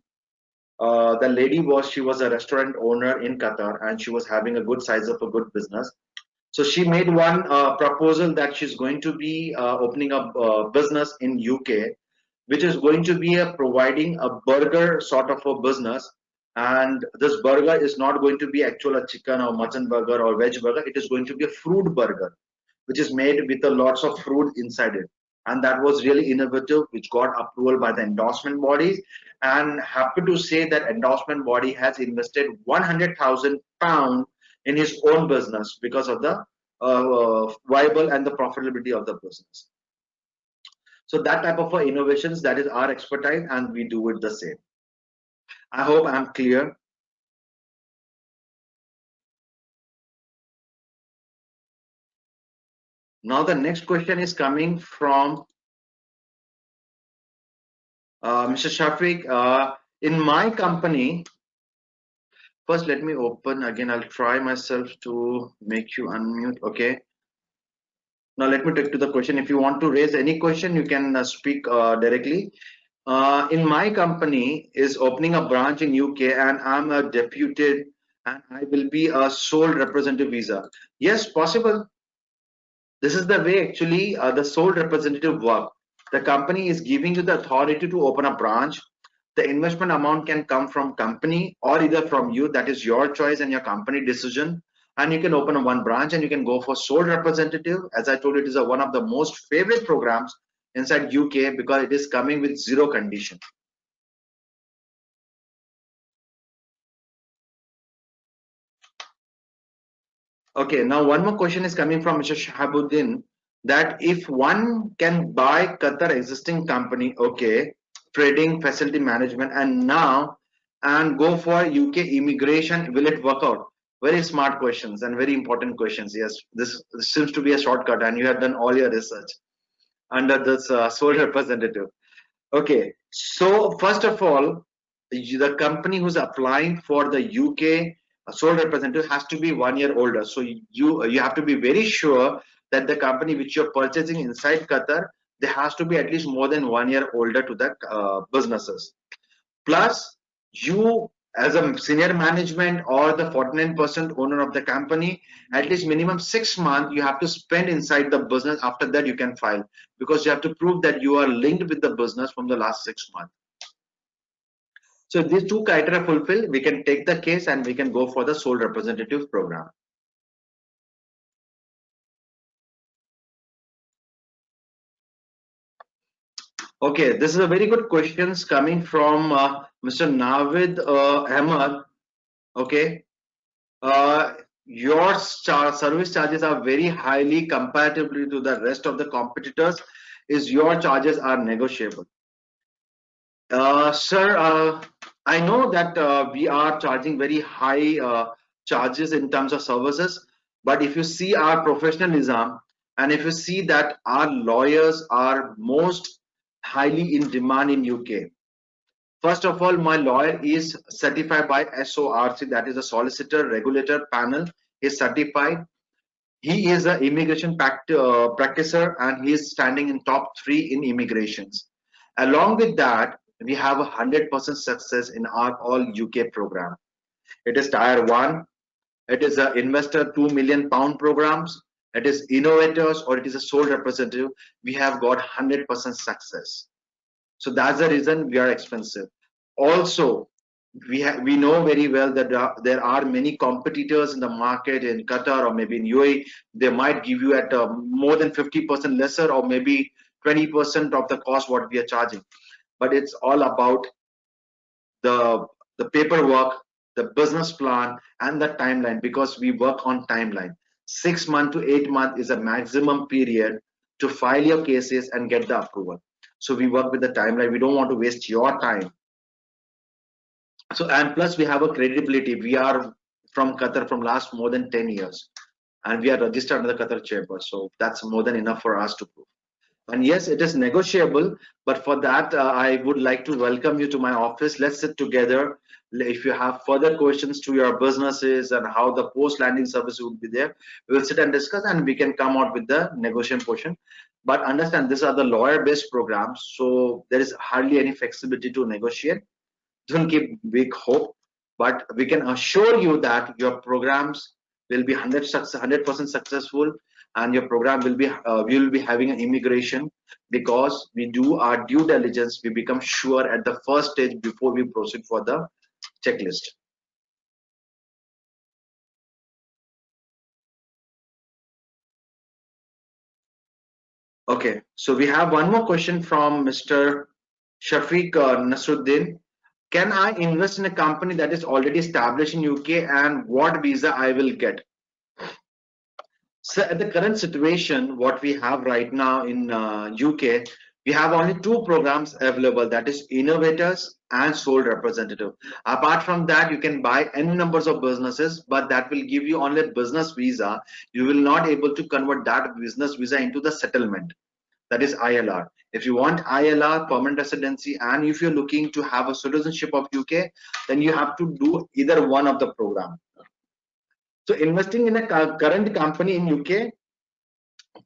the lady she was a restaurant owner in Qatar and she was having a good size of a good business. So she made one proposal that she's going to be opening up business in UK, which is going to be providing a burger sort of a business. And this burger is not going to be actual a chicken or mutton burger or veg burger. It is going to be a fruit burger, which is made with a lots of fruit inside it. And that was really innovative, which got approval by the endorsement bodies. And happy to say that endorsement body has invested £100,000 in his own business because of the viable and the profitability of the business. So that type of innovations, that is our expertise, and we do it the same. I hope I'm clear. Now the next question is coming from Mr. Shafiq. In my company, first let me open again. I'll try myself to make you unmute. Okay. Now let me take to the question. If you want to raise any question, you can speak directly. In my company is opening a branch in UK, and I'm a deputed, and I will be a sole representative visa. Yes, possible. This is the way actually the sole representative work. The company is giving you the authority to open a branch. The investment amount can come from company or either from you. That is your choice and your company decision. And you can open one branch and you can go for sole representative. As I told you, it is one of the most favorite programs inside UK because it is coming with zero condition. Okay, now one more question is coming from Mr. Shahabuddin, that if one can buy Qatar existing company, okay, trading facility management, and go for UK immigration, will it work out? Very smart questions and very important questions. Yes, this seems to be a shortcut, and you have done all your research under this sole representative. Okay, so first of all, the company who's applying for the UK sole representative has to be 1 year older. So you have to be very sure that the company which you're purchasing inside Qatar, there has to be at least more than 1 year older to the businesses. Plus, you as a senior management or the 49% owner of the company, at least minimum 6 months you have to spend inside the business. After that you can file, because you have to prove that you are linked with the business from the last 6 months. So if these two criteria fulfill, we can take the case and we can go for the sole representative program. Okay, this is a very good questions coming from Mr. Navid Ahmad. Okay, your service charges are very highly comparatively to the rest of the competitors. Is your charges are negotiable? Sir, I know that we are charging very high charges in terms of services, but if you see our professionalism and if you see that our lawyers are most highly in demand in UK. First of all, my lawyer is certified by SORC, that is a Solicitor Regulator Panel. He is certified. He is an immigration practitioner and he is standing in top 3 in immigrations. Along with that, we have 100% success in our all UK program. It is tier 1. It is a investor £2 million programs. It is innovators or it is a sole representative. We have got 100% success. So that's the reason we are expensive. Also, we know very well that there are many competitors in the market in Qatar or maybe in UAE. They might give you at more than 50% lesser or maybe 20% of the cost what we are charging. But it's all about the paperwork, the business plan, and the timeline, because we work on timeline. 6 months to 8 months is a maximum period to file your cases and get the approval. So we work with the timeline. We don't want to waste your time. So, and plus we have a credibility. We are from Qatar from last more than 10 years and we are registered under the Qatar chamber. So that's more than enough for us to prove. And yes, it is negotiable, but for that, I would like to welcome you to my office. Let's sit together. If you have further questions to your businesses and how the post-landing service would be there, we will sit and discuss and we can come out with the negotiation portion. But understand, these are the lawyer-based programs, so there is hardly any flexibility to negotiate. Don't keep big hope, but we can assure you that your programs will be 100% successful, and your program will be we will be having an immigration, because we do our due diligence. We become sure at the first stage before we proceed for the checklist. Okay, so we have one more question from Mr. Shafiq Nasruddin. Can I invest in a company that is already established in UK, and what visa I will get? So at the current situation, what we have right now in UK, we have only 2 programs available, that is innovators and sole representative. Apart from that, you can buy n numbers of businesses, but that will give you only business visa. You will not able to convert that business visa into the settlement, that is ILR. If you want ILR, permanent residency, and if you're looking to have a citizenship of UK, then you have to do either one of the program. So investing in a current company in UK,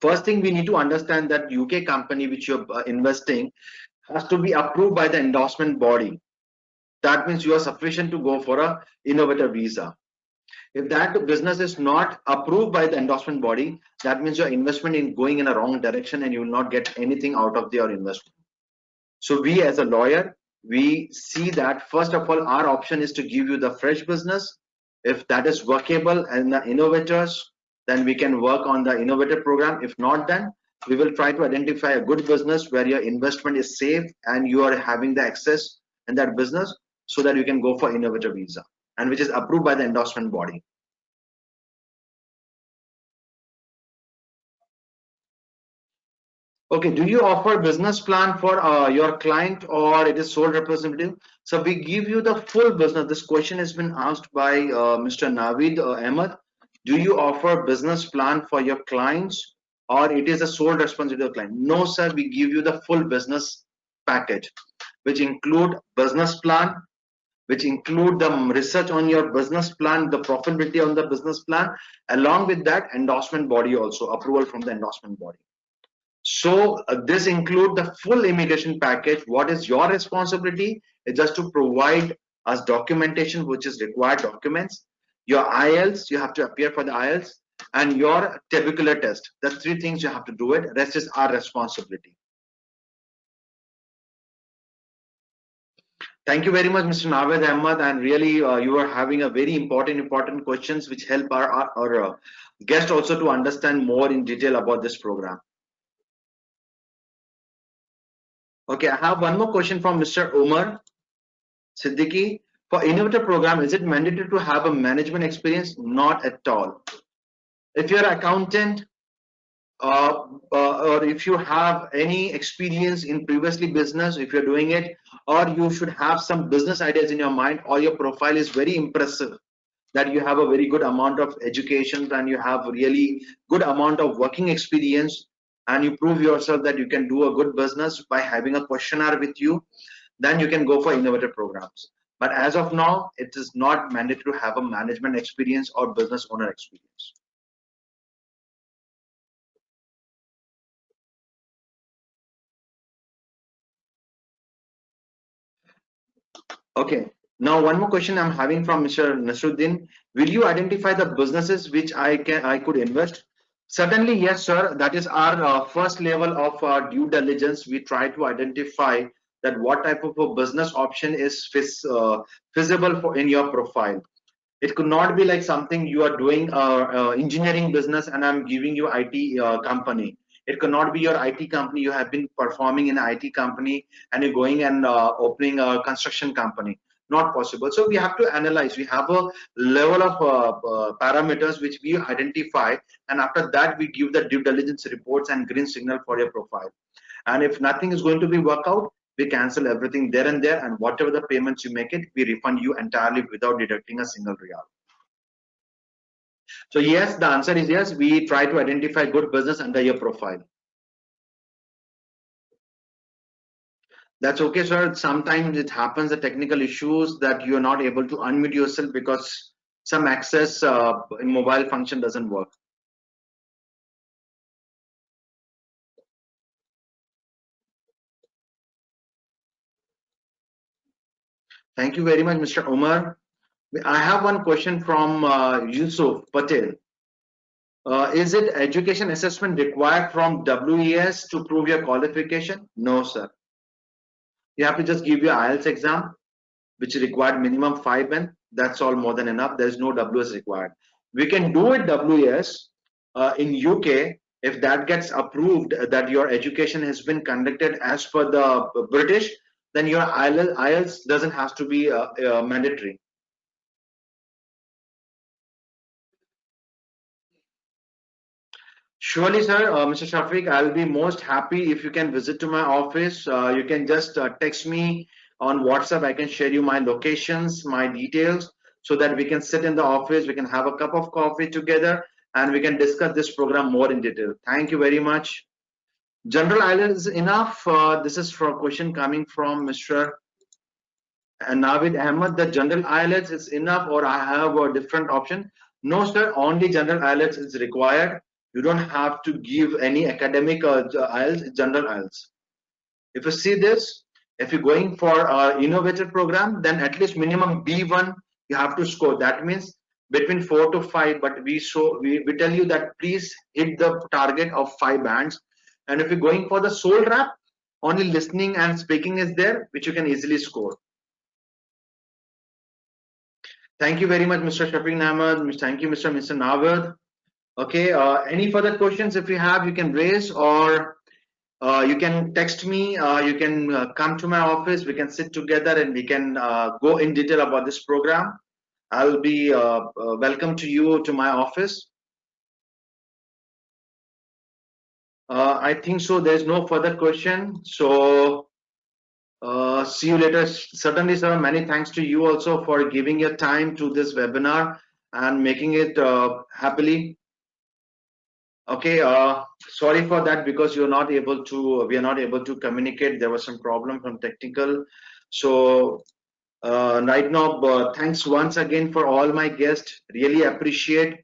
first thing we need to understand that UK company which you're investing has to be approved by the endorsement body. That means you are sufficient to go for a innovator visa. If that business is not approved by the endorsement body, that means your investment in going in a wrong direction and you will not get anything out of your investment. So we as a lawyer, we see that first of all, our option is to give you the fresh business. If that is workable and the innovators, then we can work on the innovator program. If not, then we will try to identify a good business where your investment is safe and you are having the access in that business, so that you can go for innovator visa, and which is approved by the endorsement body. Okay, do you offer business plan for your client, or it is sole representative? So we give you the full business. This question has been asked by Mr. Navid Ahmed. Do you offer business plan for your clients, or it is a sole responsibility of client? No, sir, we give you the full business package, which include business plan, which include the research on your business plan, the profitability on the business plan, along with that endorsement body also, approval from the endorsement body. So this include the full immigration package. What is your responsibility is just to provide us documentation, which is required documents, your Ielts, you have to appear for the Ielts, and your tubercular test. That's 3 things you have to do it. Rest is our responsibility. Thank you very much, Mr. Naved Ahmad, and really you are having a very important questions which help our guest also to understand more in detail about this program. Okay, I have one more question from Mr. Umar Siddiqui. For innovator program, is it mandatory to have a management experience? Not at all. If you're an accountant, or if you have any experience in previously business, if you're doing it, or you should have some business ideas in your mind, or your profile is very impressive, that you have a very good amount of education and you have really good amount of working experience, and you prove yourself that you can do a good business by having a questionnaire with you, then you can go for innovative programs. But as of now, it is not mandatory to have a management experience or business owner experience. Okay. Now, one more question I'm having from Mr. Nasruddin. Will you identify the businesses which I could invest? Certainly, yes, sir. That is our first level of due diligence. We try to identify that what type of a business option is feasible for in your profile. It could not be like something you are doing engineering business and I'm giving you IT company. It could not be your IT company. You have been performing in an IT company and you're going and opening a construction company. Not possible. So we have to analyze. We have a level of parameters which we identify, and after that we give the due diligence reports and green signal for your profile. And if nothing is going to be work out, we cancel everything there and there, and whatever the payments you make it, we refund you entirely without deducting a single real. So yes, the answer is yes. We try to identify good business under your profile. That's okay, sir. Sometimes it happens, the technical issues that you're not able to unmute yourself because some access in mobile function doesn't work. Thank you very much, Mr. Umar. I have one question from Yusuf Patel. Is it education assessment required from WES to prove your qualification? No, sir. You have to just give your IELTS exam, which required minimum 5 and that's all, more than enough. There is no WS required. We can do it WS in UK if that gets approved that your education has been conducted as per the British, then your IELTS doesn't have to be mandatory. Surely, sir, Mr. Shafiq, I'll be most happy if you can visit to my office. You can just text me on WhatsApp. I can share you my locations, my details, so that we can sit in the office. We can have a cup of coffee together and we can discuss this program more in detail. Thank you very much. General IELTS is enough. This is for a question coming from Mr. Navid Ahmed. The general IELTS is enough, or I have a different option? No, sir. Only general IELTS is required. You don't have to give any academic IELTS, general IELTS. If you see this, if you're going for an innovative program, then at least minimum B1 you have to score. That means between 4 to 5. But we tell you that please hit the target of 5 bands. And if you're going for the sole rap, only listening and speaking is there, which you can easily score. Thank you very much, Mr. Shafiq Ahmed. Thank you, Mr. Nawad. Okay, any further questions if you have, you can raise, or you can text me, you can come to my office, we can sit together and we can go in detail about this program. I'll be welcome to you to my office. I think so, there's no further question. So see you later. Certainly, sir, many thanks to you also for giving your time to this webinar and making it happily. Okay, sorry for that, because you're not able to, we are not able to communicate. There was some problem from technical. So right now, thanks once again for all my guests. Really appreciate,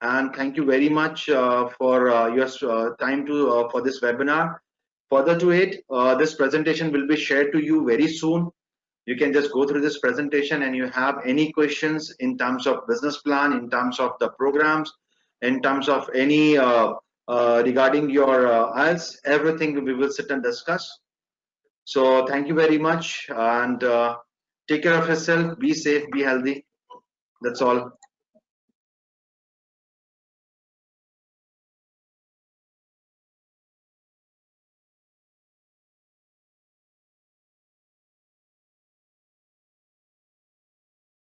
and thank you very much for your time to for this webinar. Further to it, this presentation will be shared to you very soon. You can just go through this presentation, and you have any questions in terms of business plan, in terms of the programs, in terms of any regarding your IELTS, everything we will sit and discuss. So thank you very much, and take care of yourself. Be safe, be healthy. That's all.